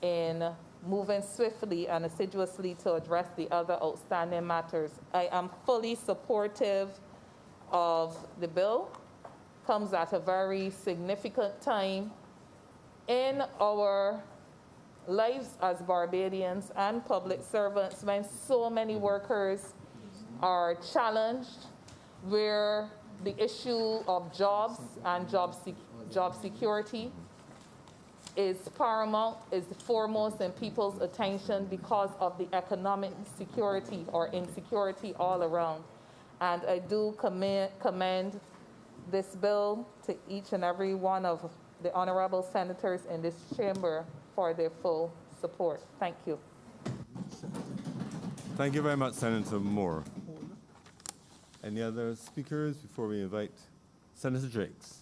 in moving swiftly and assiduously to address the other outstanding matters. I am fully supportive of the bill. Comes at a very significant time in our lives as Barbadians and public servants when so many workers are challenged, where the issue of jobs and job security is paramount, is foremost in people's attention because of the economic security or insecurity all around. And I do commend this bill to each and every one of the honorable senators in this chamber for their full support. Thank you. Thank you very much, Senator Moore. Any other speakers before we invite Senator Jakes?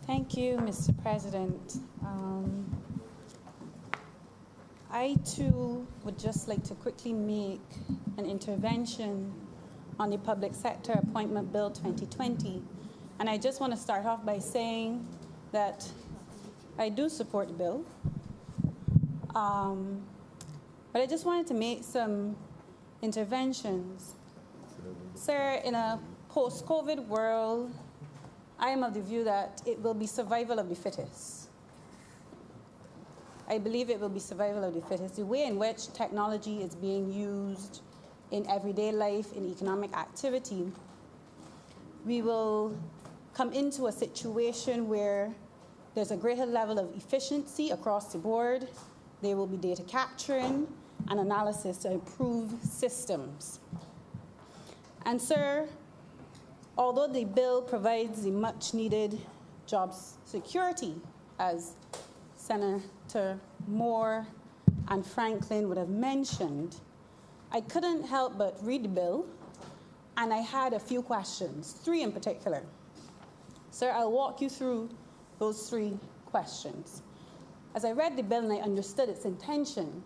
Thank you, Mr. President. I, too, would just like to quickly make an intervention on the Public Sector Appointment Bill 2020. And I just want to start off by saying that I do support the bill. But I just wanted to make some interventions. Sir, in a post-COVID world, I am of the view that it will be survival of the fittest. I believe it will be survival of the fittest. The way in which technology is being used in everyday life, in economic activity, we will come into a situation where there's a greater level of efficiency across the board. There will be data capturing and analysis to improve systems. And sir, although the bill provides the much-needed job security, as Senator Moore and Franklin would have mentioned, I couldn't help but read the bill, and I had a few questions, 3 in particular. Sir, I'll walk you through those 3 questions. As I read the bill and I understood its intention,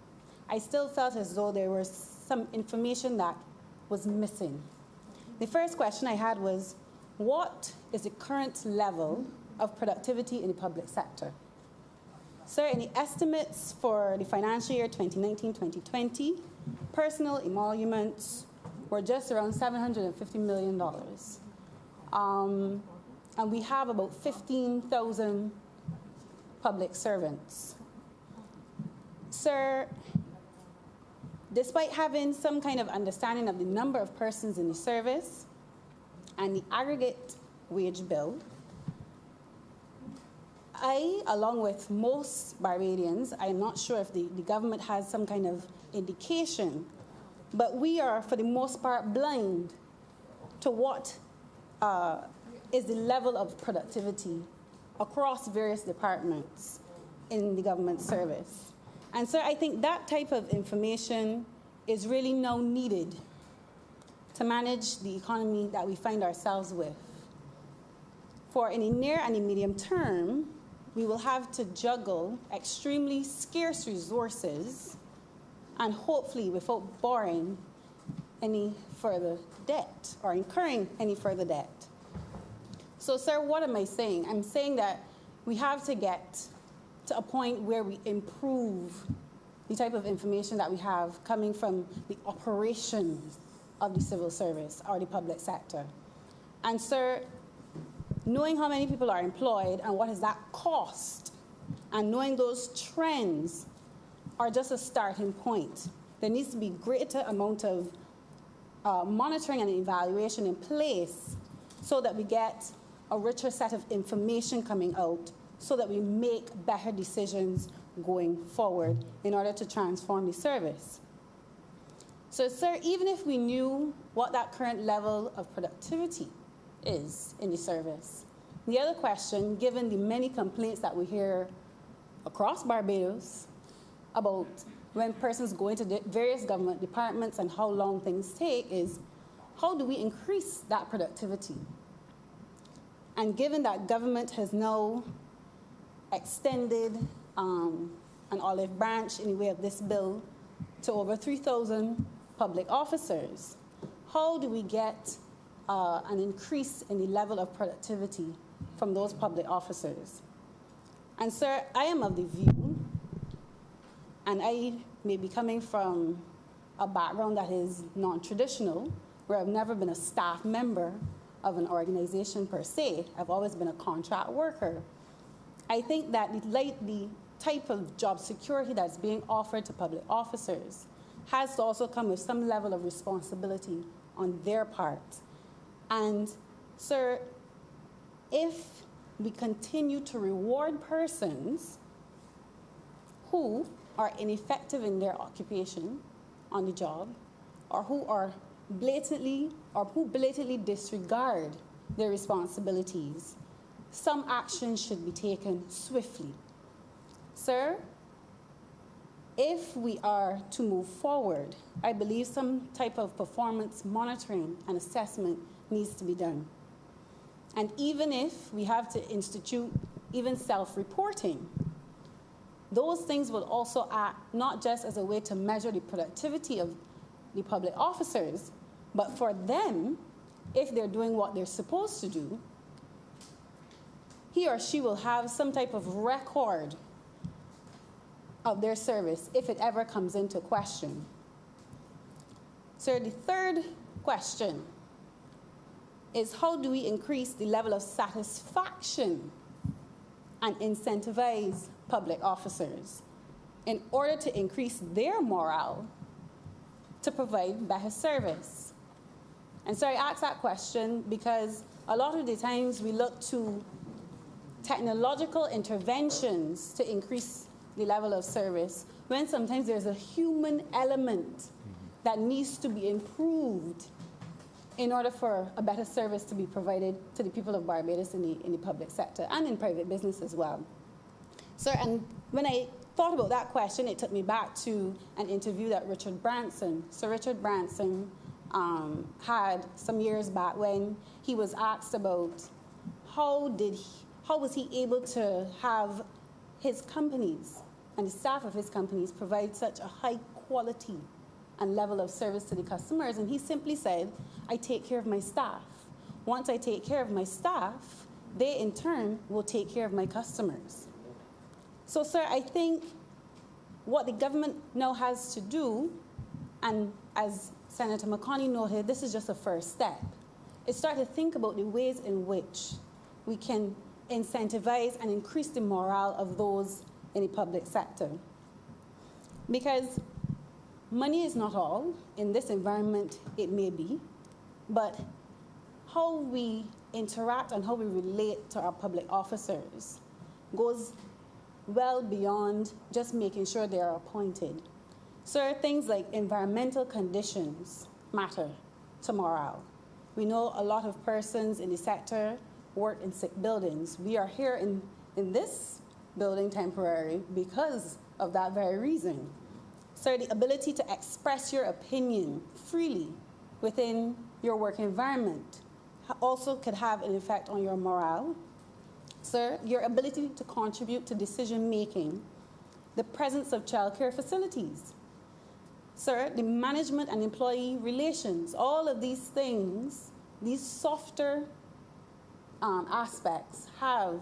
I still felt as though there was some information that was missing. The first question I had was, what is the current level of productivity in the public sector? Sir, in the estimates for the financial year 2019-2020, personal emoluments were just around $750 million. and we have about 15,000 public servants. Sir, despite having some kind of understanding of the number of persons in the service and the aggregate wage bill, I, along with most Barbadians, I'm not sure if the government has some kind of indication, but we are, for the most part, blind to what is the level of productivity across various departments in the government service. And so I think that type of information is really now needed to manage the economy that we find ourselves with. For in the near and the medium term, we will have to juggle extremely scarce resources and hopefully without borrowing any further debt or incurring any further debt. So, sir, what am I saying? I'm saying that we have to get to a point where we improve the type of information that we have coming from the operations of the civil service or the public sector. And, sir, knowing how many people are employed and what is that cost, and knowing those trends are just a starting point. There needs to be greater amount of monitoring and evaluation in place so that we get a richer set of information coming out so that we make better decisions going forward in order to transform the service. So, sir, even if we knew what that current level of productivity is in the service, the other question, given the many complaints that we hear across Barbados about when persons go into various government departments and how long things take, is how do we increase that productivity? And given that government has now extended an olive branch in the way of this bill to over 3,000 public officers, how do we get an increase in the level of productivity from those public officers? And, sir, I am of the view, and I may be coming from a background that is non-traditional, where I've never been a staff member of an organization per se. I've always been a contract worker. I think that the type of job security that's being offered to public officers has to also come with some level of responsibility on their part. And, sir, if we continue to reward persons who are ineffective in their occupation on the job, or who blatantly disregard their responsibilities, some action should be taken swiftly. Sir, if we are to move forward, I believe some type of performance monitoring and assessment needs to be done. And even if we have to institute even self-reporting, those things will also act not just as a way to measure the productivity of the public officers, but for them, if they're doing what they're supposed to do, he or she will have some type of record of their service if it ever comes into question. So the third question is, how do we increase the level of satisfaction and incentivize public officers in order to increase their morale to provide better service? And so I ask that question because a lot of the times we look to technological interventions to increase the level of service, when sometimes there's a human element that needs to be improved in order for a better service to be provided to the people of Barbados in the public sector and in private business as well. So, and when I thought about that question, it took me back to an interview that Sir Richard Branson had some years back when he was asked about how was he able to have his companies and the staff of his companies provide such a high quality and level of service to the customers. And he simply said, I take care of my staff. Once I take care of my staff, they in turn will take care of my customers. So, sir, I think what the government now has to do, and as Senator McConney noted, this is just a first step, is start to think about the ways in which we can incentivize and increase the morale of those in the public sector. Because money is not all. In this environment, it may be. But how we interact and how we relate to our public officers goes well beyond just making sure they are appointed. So things like environmental conditions matter to morale. We know a lot of persons in the sector work in sick buildings. We are here in this building temporary because of that very reason. So the ability to express your opinion freely within your work environment also could have an effect on your morale. Sir, your ability to contribute to decision making, the presence of childcare facilities. Sir, the management and employee relations, all of these things, these softer aspects have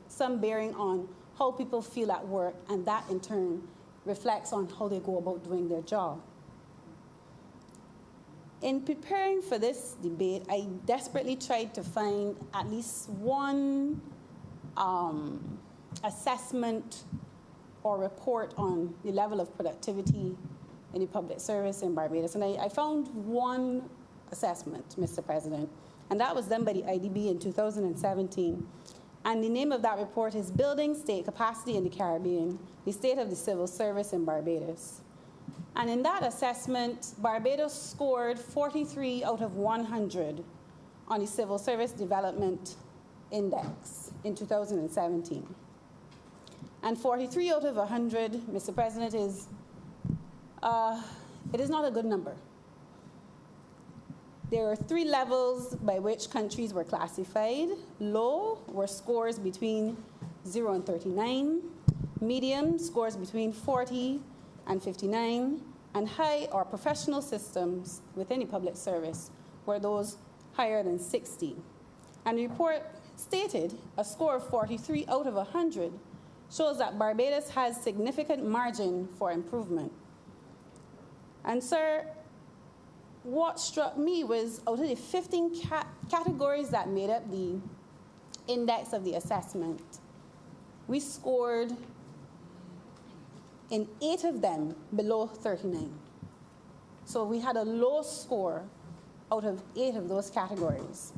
some bearing on how people feel at work, and that in turn reflects on how they go about doing their job. In preparing for this debate, I desperately tried to find at least one assessment or report on the level of productivity in the public service in Barbados. And I found one assessment, Mr. President, and that was done by the IDB in 2017. And the name of that report is Building State Capacity in the Caribbean, the State of the Civil Service in Barbados. And in that assessment, Barbados scored 43 out of 100 on the Civil Service Development Index in 2017. And 43 out of 100, Mr. President, it is not a good number. There are 3 levels by which countries were classified. Low were scores between 0 and 39. Medium, scores between 40 and 59. And high, or professional systems within the public service, were those higher than 60. And the report stated a score of 43 out of 100 shows that Barbados has significant margin for improvement. And sir, what struck me was out of the 15 categories that made up the index of the assessment, we scored in 8 of them below 39. So we had a low score out of 8 of those categories.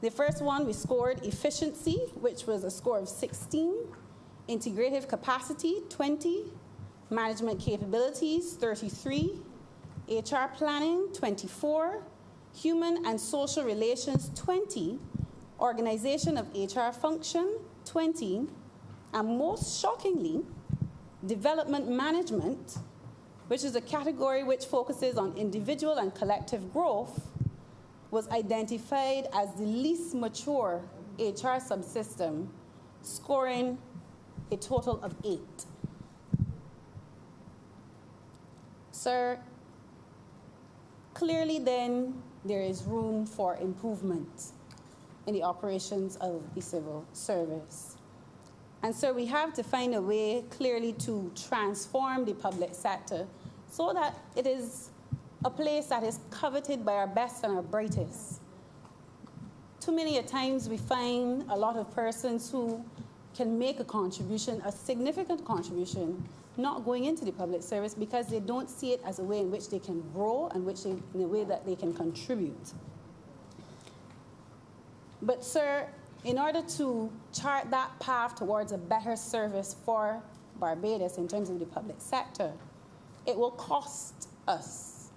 The first one, we scored efficiency, which was a score of 16, integrative capacity, 20, management capabilities, 33, HR planning, 24, human and social relations, 20, organization of HR function, 20, and most shockingly, development management, which is a category which focuses on individual and collective growth, was identified as the least mature HR subsystem, scoring a total of 8. Sir, clearly then there is room for improvement in the operations of the civil service. And so we have to find a way clearly to transform the public sector so that it is a place that is coveted by our best and our brightest. Too many times we find a lot of persons who can make a contribution, a significant contribution, not going into the public service because they don't see it as a way in which they can grow and in a way that they can contribute. But sir, in order to chart that path towards a better service for Barbados in terms of the public sector, it will cost us.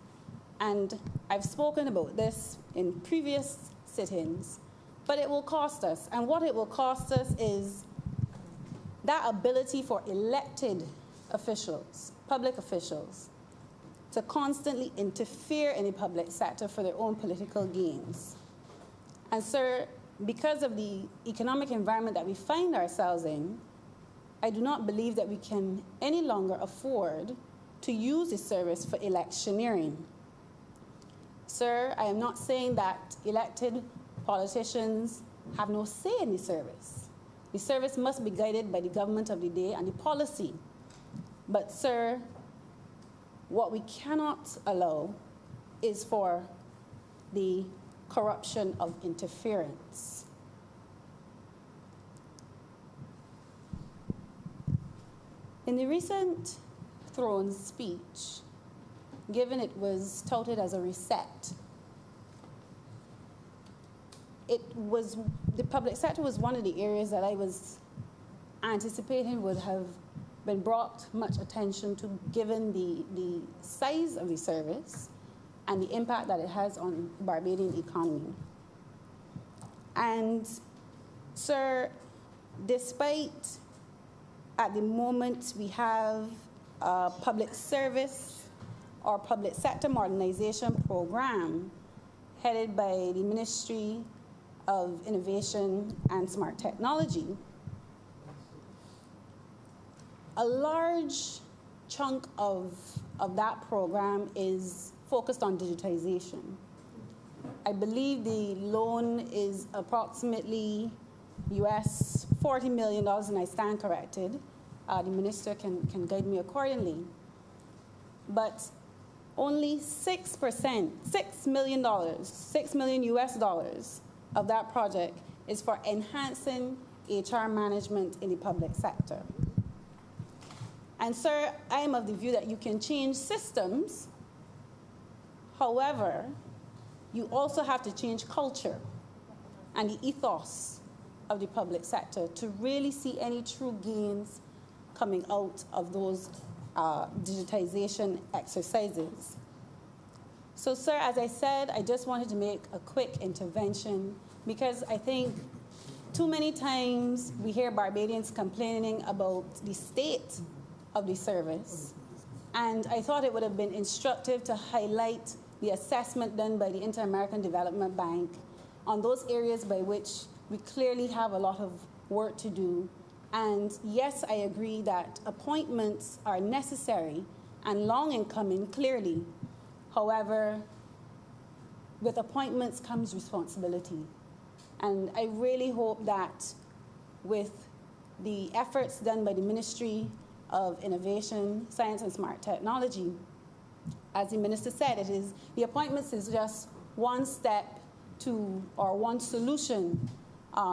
And I've spoken about this in previous sit-ins, but it will cost us. And what it will cost us is that ability for elected officials, public officials, to constantly interfere in the public sector for their own political gains. And sir, because of the economic environment that we find ourselves in, I do not believe that we can any longer afford to use the service for electioneering. Sir, I am not saying that elected politicians have no say in the service. The service must be guided by the government of the day and the policy. But sir, what we cannot allow is for the corruption of interference. In the recent throne speech, given it was touted as a reset, the public sector was one of the areas that I was anticipating would have been brought much attention to, given the size of the service and the impact that it has on Barbadian economy. And, sir, despite at the moment we have a public service or public sector modernization program headed by the Ministry of Innovation and Smart Technology, a large chunk of that program is focused on digitization. I believe the loan is approximately US $40 million, and I stand corrected. The minister can guide me accordingly. But only 6%, $6 million US dollars of that project is for enhancing HR management in the public sector. And sir, I am of the view that you can change systems. However, you also have to change culture and the ethos of the public sector to really see any true gains coming out of those digitization exercises. So, sir, as I said, I just wanted to make a quick intervention because I think too many times we hear Barbadians complaining about the state of the service. And I thought it would have been instructive to highlight the assessment done by the Inter-American Development Bank on those areas by which we clearly have a lot of work to do. And yes, I agree that appointments are necessary and long in coming, clearly. However, with appointments comes responsibility. And I really hope that with the efforts done by the Ministry of Innovation, Science and Smart Technology, as the minister said, the appointments is just one step to, or one solution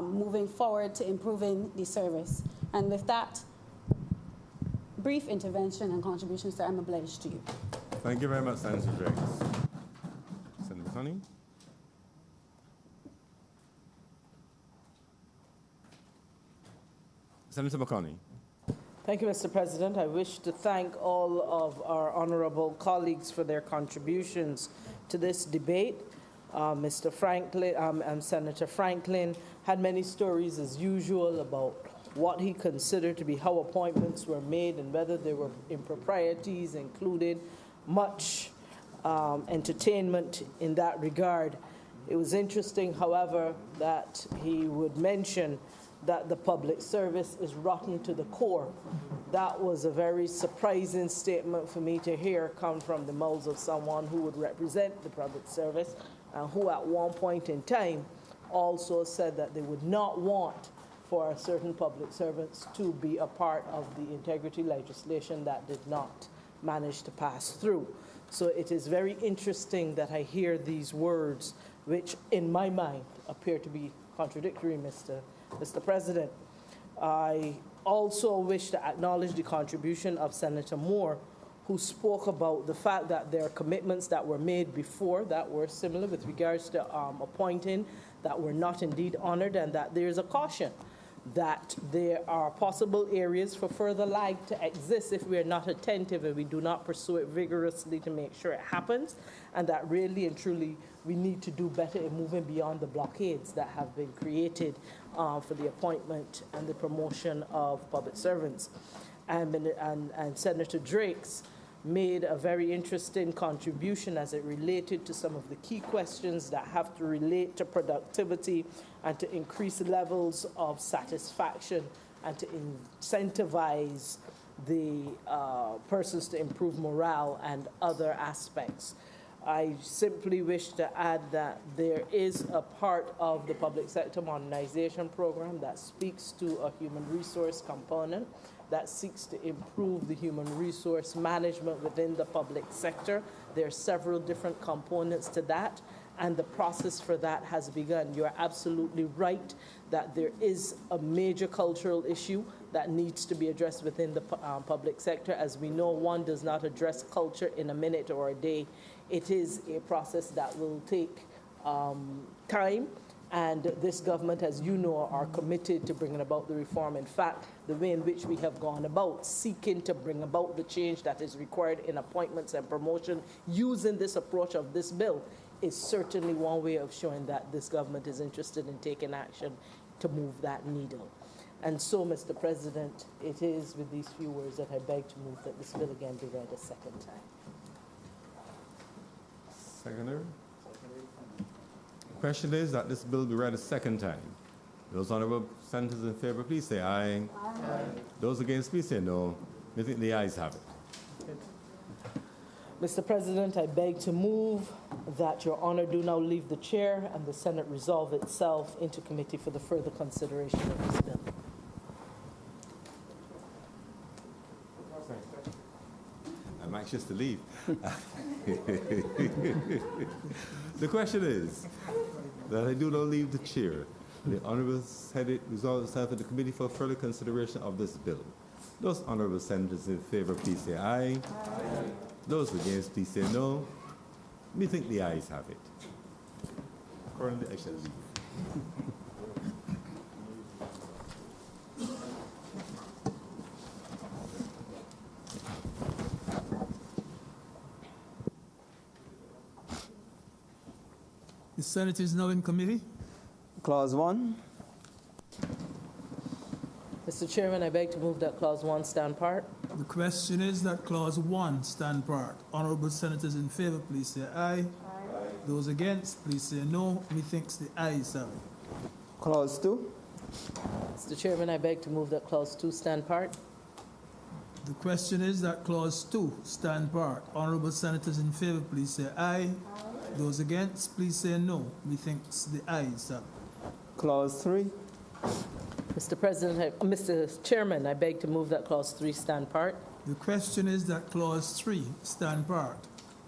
moving forward to improving the service. And with that brief intervention and contribution, sir, I'm obliged to you. Thank you very much, Senator Driggs. Senator McConney. Senator McConney. Thank you, Mr. President. I wish to thank all of our honourable colleagues for their contributions to this debate. Mr. Franklin and Senator Franklin had many stories, as usual, about what he considered to be how appointments were made and whether there were improprieties included. Much entertainment in that regard. It was interesting, however, that he would mention that the public service is rotten to the core. That was a very surprising statement for me to hear come from the mouths of someone who would represent the public service and who at one point in time also said that they would not want for certain public servants to be a part of the integrity legislation that did not manage to pass through. So it is very interesting that I hear these words, which in my mind appear to be contradictory, Mr. President. I also wish to acknowledge the contribution of Senator Moore, who spoke about the fact that there are commitments that were made before that were similar with regards to appointing that were not indeed honored, and that there is a caution that there are possible areas for further lag to exist if we are not attentive and we do not pursue it vigorously to make sure it happens, and that really and truly we need to do better in moving beyond the blockades that have been created for the appointment and the promotion of public servants. And Senator Driggs made a very interesting contribution as it related to some of the key questions that have to relate to productivity and to increase levels of satisfaction and to incentivize the persons to improve morale and other aspects. I simply wish to add that there is a part of the public sector modernization program that speaks to a human resource component that seeks to improve the human resource management within the public sector. There are several different components to that, and the process for that has begun. You're absolutely right that there is a major cultural issue that needs to be addressed within the public sector. As we know, one does not address culture in a minute or a day. It is a process that will take time, and this government, as you know, are committed to bringing about the reform. In fact, the way in which we have gone about seeking to bring about the change that is required in appointments and promotion using this approach of this bill is certainly one way of showing that this government is interested in taking action to move that needle. And so, Mr. President, it is with these few words that I beg to move that this bill again be read a second time. Seconder? The question is that this bill be read a second time. Those honourable senators in favour, please say aye. Aye. Those against, please say no. I think the ayes have it. Mr. President, I beg to move that Your Honour do now leave the chair and the Senate resolve itself into committee for the further consideration of this bill. I'm anxious to leave. The question is that I do not leave the chair. The Honourable Senate resolve itself in the committee for further consideration of this bill. Those honourable senators in favour, please say aye. Aye. Those against, please say no. Think the ayes have it. Currently, I shall leave. The Senate is now in committee. Clause 1. Mr. Chairman, I beg to move that Clause 1 stand part. The question is that Clause 1 stand part. Honourable senators in favour, please say aye. Aye. Those against, please say no. Methinks the ayes have it. Clause 2. Mr. Chairman, I beg to move that Clause 2 stand part. The question is that Clause 2 stand part. Honourable senators in favour, please say aye. Aye. Those against, please say no. Methinks the ayes have it. Clause 3. Mr. Chairman, I beg to move that Clause 3 stand part. The question is that Clause 3 stand part.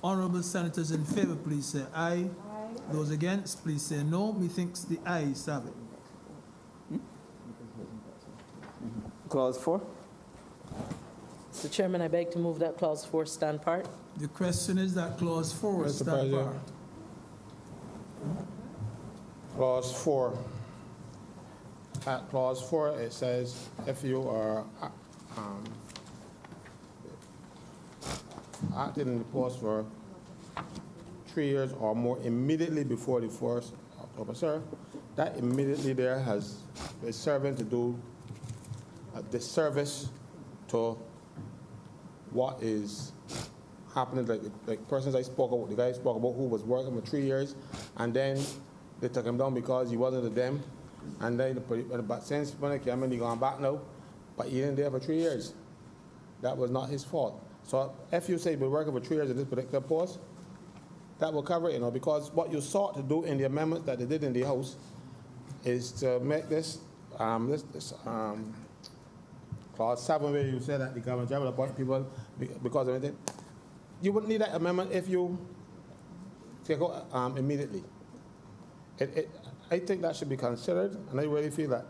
Honourable senators in favour, please say aye. Aye. Those against, please say no. Methinks the ayes have it. Clause 4. Mr. Chairman, I beg to move that Clause 4 stand part. The question is that Clause 4 Mr. stand President. part. Clause 4. At Clause 4, it says if you are acting in the post for 3 years or more immediately before the 1st October, sir, that immediately there is serving to do a disservice to what is happening. Like persons I spoke about, the guy I spoke about who was working for 3 years, and then they took him down because he wasn't a them. And then, but since when he came in, he gone back now. But he didn't there for 3 years. That was not his fault. So if you say we're working for 3 years in this particular post, that will cover it, because what you sought to do in the amendments that they did in the House is to make this Clause 7, where you said that the government will appoint people because of anything. You wouldn't need that amendment if you take out immediately. I think that should be considered, and I really feel that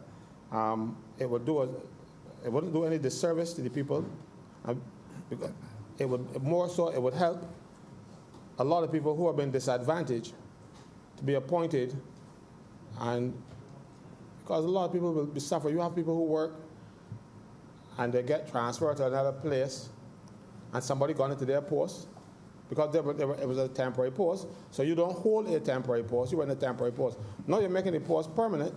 it wouldn't do any disservice to the people. It would help a lot of people who have been disadvantaged to be appointed, and because a lot of people will be suffering. You have people who work and they get transferred to another place, and somebody gone into their post because it was a temporary post. So you don't hold a temporary post, you were in a temporary post. Now you're making the post permanent,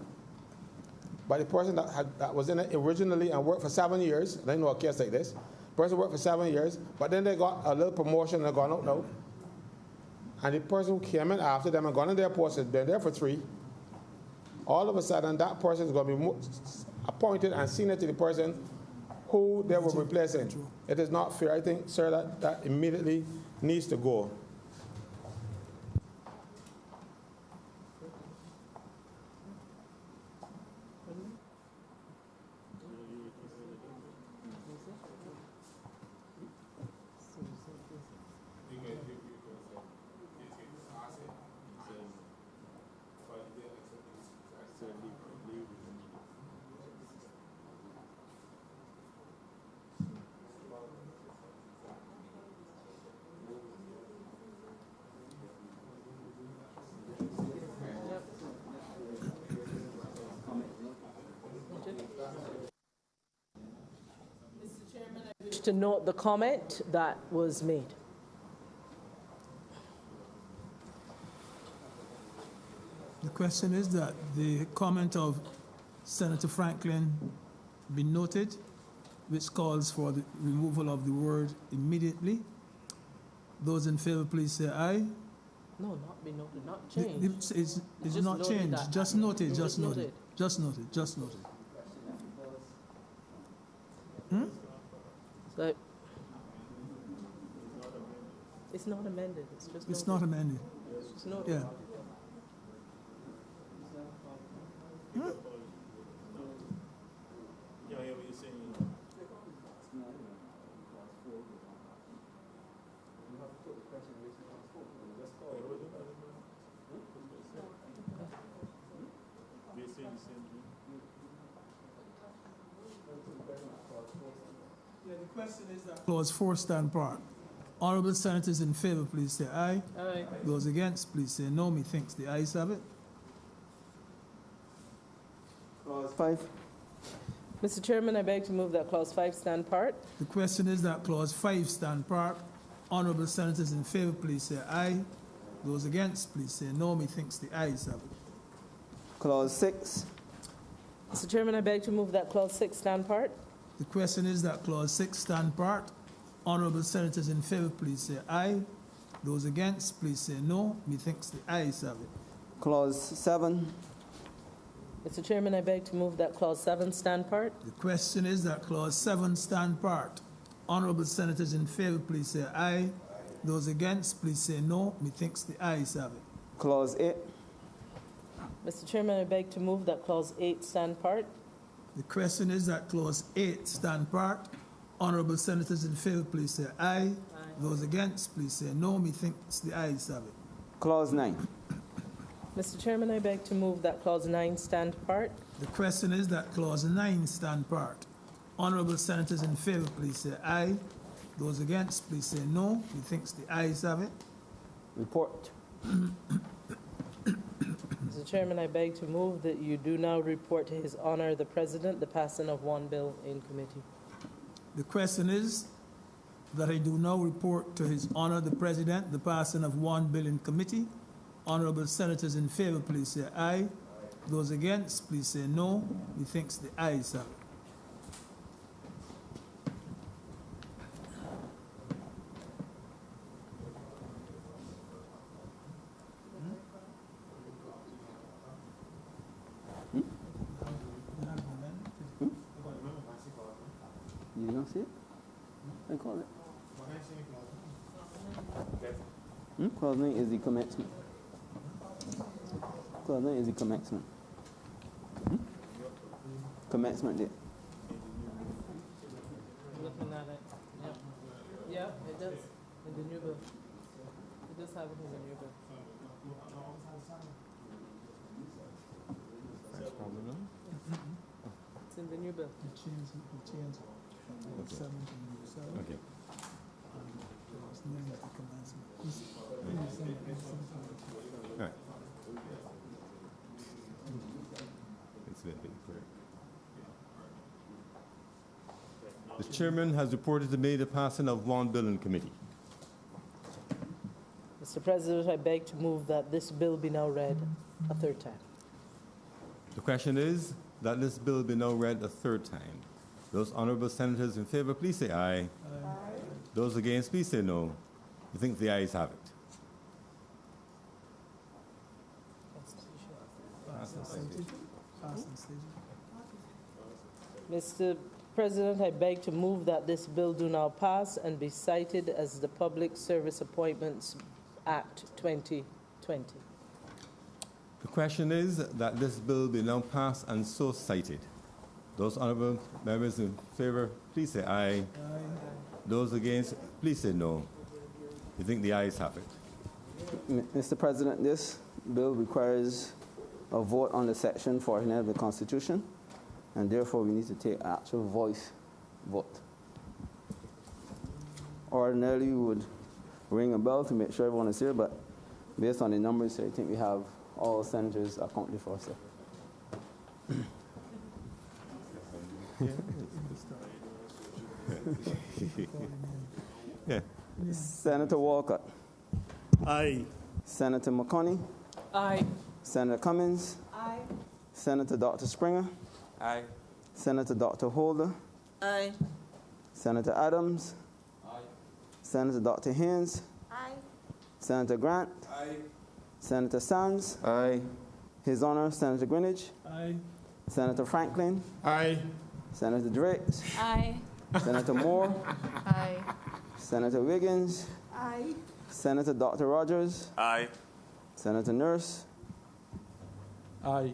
but the person that was in it originally and worked for 7 years, and I know a case like this, the person worked for 7 years, but then they got a little promotion and they're gone out now. And the person who came in after them and gone in their post has been there for 3. All of a sudden, that person is going to be appointed and senior to the person who they were replacing. It is not fair. I think, sir, that immediately needs to go. to note the comment that was made. The question is that the comment of Senator Franklin be noted, which calls for the removal of the word immediately. Those in favor, please say aye. No, not be noted, not changed. It's Just not noted changed, that. just noted, Just just noted, noted. just noted, just noted. So, it's not amended, it's just It's noted. not amended, It's noted. yeah. Yeah, the question is that Clause 4 stand part. Honourable senators in favor, please say aye. Aye. Those against, please say no. Methinks the ayes have it. Clause 5. Mr. Chairman, I beg to move that Clause 5 stand part. The question is that Clause 5 stand part. Honourable senators in favor, please say aye. Those against, please say no. Methinks the ayes have it. Clause 6. Mr. Chairman, I beg to move that Clause 6 stand part. The question is that Clause 6 stand part. Honourable senators in favor, please say aye. Those against, please say no. Methinks the ayes have it. Clause 7. Mr. Chairman, I beg to move that Clause 7 stand part. The question is that Clause 7 stand part. Honourable senators in favor, please say aye. Those against, please say no. Methinks the ayes have it. Clause 8. Mr. Chairman, I beg to move that Clause 8 stand part. The question is that Clause 8 stand part. Honourable senators in favor, please say aye. Those against, please say no. Methinks the ayes have it. Clause 9. Mr. Chairman, I beg to move that Clause 9 stand part. The question is that Clause 9 stand part. Honourable senators in favor, please say aye. Those against, please say no. Methinks the ayes have it. Report. Mr. Chairman, I beg to move that you do now report to His Honour the President the passing of one bill in committee. The question is that I do now report to His Honour the President the passing of one bill in committee. Honourable senators in favor, please say aye. Those against, please say no. Methinks the ayes have it. You don't see it? I call it. Clause 9 is the commencement. Clause 9 is the commencement. Commencement date. Looking at it, yep. Yep, it does, in the new bill. It does have it in the new bill. It's in the new bill. The change from 7 to 7. Okay. Clause 9 is the commencement. All right. It's very clear. The chairman has reported to me the passing of one bill in committee. Mr. President, I beg to move that this bill be now read a third time. The question is that this bill be now read a third time. Those honourable senators in favor, please say aye. Aye. Those against, please say no. I think the ayes have it. Mr. President, I beg to move that this bill do now pass and be cited as the Public Service Appointments Act 2020. The question is that this bill be now passed and so cited. Those honourable members in favour, please say aye. Aye. Those against, please say no. I think the ayes have it. Mr. President, this bill requires a vote on the section 49 of the Constitution, and therefore we need to take actual voice vote. Ordinarily, we would ring a bell to make sure everyone is here, but based on the numbers, I think we have all senators accounted for. So. Yeah. Senator Walcott, Aye. Senator McConney, Aye. Senator Cummins, Aye. Senator Dr. Springer, Aye. Senator Dr. Holder, Aye. Senator Adams, Senator Dr. Haynes, Aye. Senator Grant, Senator Sands, Aye. His Honor Senator Greenwich, Aye. Senator Franklin, Aye. Senator Drake, Aye. Senator Moore, Aye. Senator Wiggins, Aye. Senator Dr. Rogers, Aye. Senator Nurse, Aye.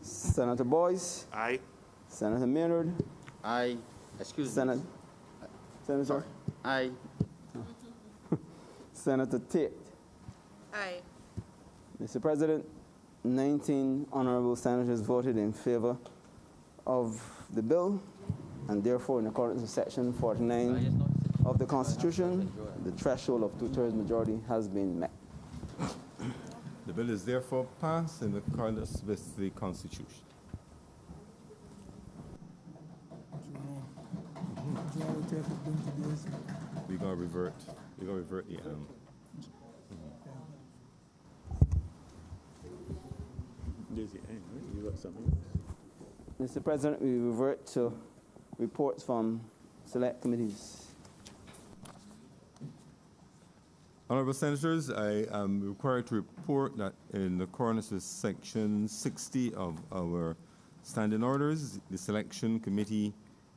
Senator Boyce, Aye. Senator Maynard, Aye. Excuse me. Senator Aye. Senator Tate. Aye. Mr. President, 19 honorable senators voted in favor of the bill, and therefore, in accordance with Section 49 of the Constitution, the threshold of two-thirds majority has been met. The bill is therefore passed in accordance with the Constitution. We're going to revert. We're going to revert the You got something? Mr. President, we revert to reports from select committees. Honourable Senators, I am required to report that in accordance with Section 60 of our standing orders, the selection committee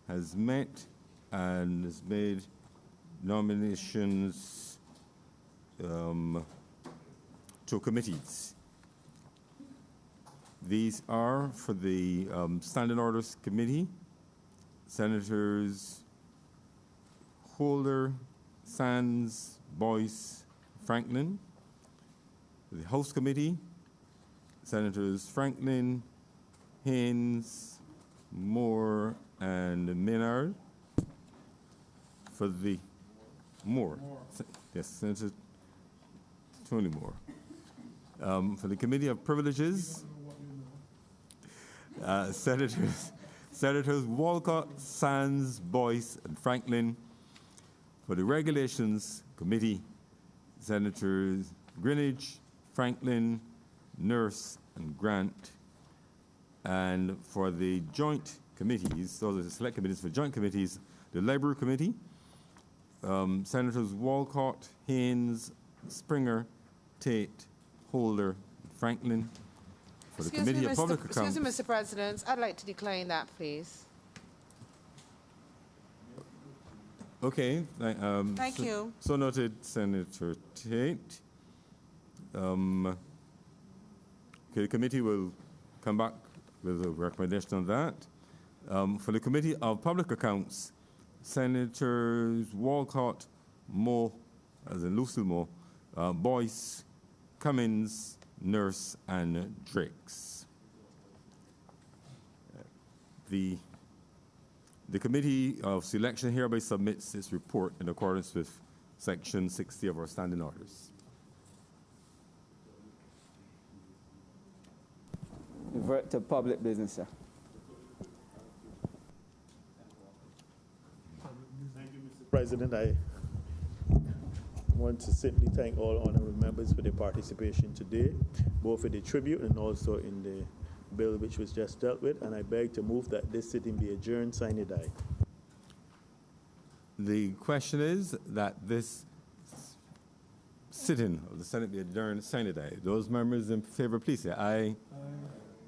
has met and has made nominations to committees. These are for the Standing Orders Committee, Senators Holder, Sands, Boyce, Franklin. For the House Committee, Senators Franklin, Haynes, Moore, and Maynard. For the Moore. Yes, Senator Tony Moore. For the Committee of Privileges, Senators Walcott, Sands, Boyce, and Franklin. For the Regulations Committee, Senators Greenwich, Franklin, Nurse, and Grant. And for the joint committees, those are the select committees for joint committees, the Library Committee, Senators Walcott, Haynes, Springer, Tate, Holder, Franklin. For the Committee of Public Accounts. Excuse me, Mr. President. I'd like to decline that, please. Okay. Thank you. So noted, Senator Tate. Okay, the committee will come back with a recommendation on that. For the Committee of Public Accounts, Senators Walcott, Moore, as in Lucille Moore, Boyce, Cummins, Nurse, and Drakes. The Committee of Selection hereby submits its report in accordance with Section 60 of our standing orders. Revert to public business, sir. President, I want to simply thank all honorable members for their participation today, both in the tribute and also in the bill which was just dealt with, and I beg to move that this sitting be adjourned, sine die. The question is that this sitting of the Senate be adjourned, sine die. Those members in favor, please say aye. Aye.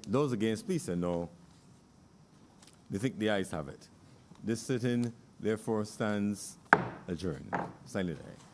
Those against, please say no. We think the ayes have it. This sitting, therefore, stands adjourned, sine die.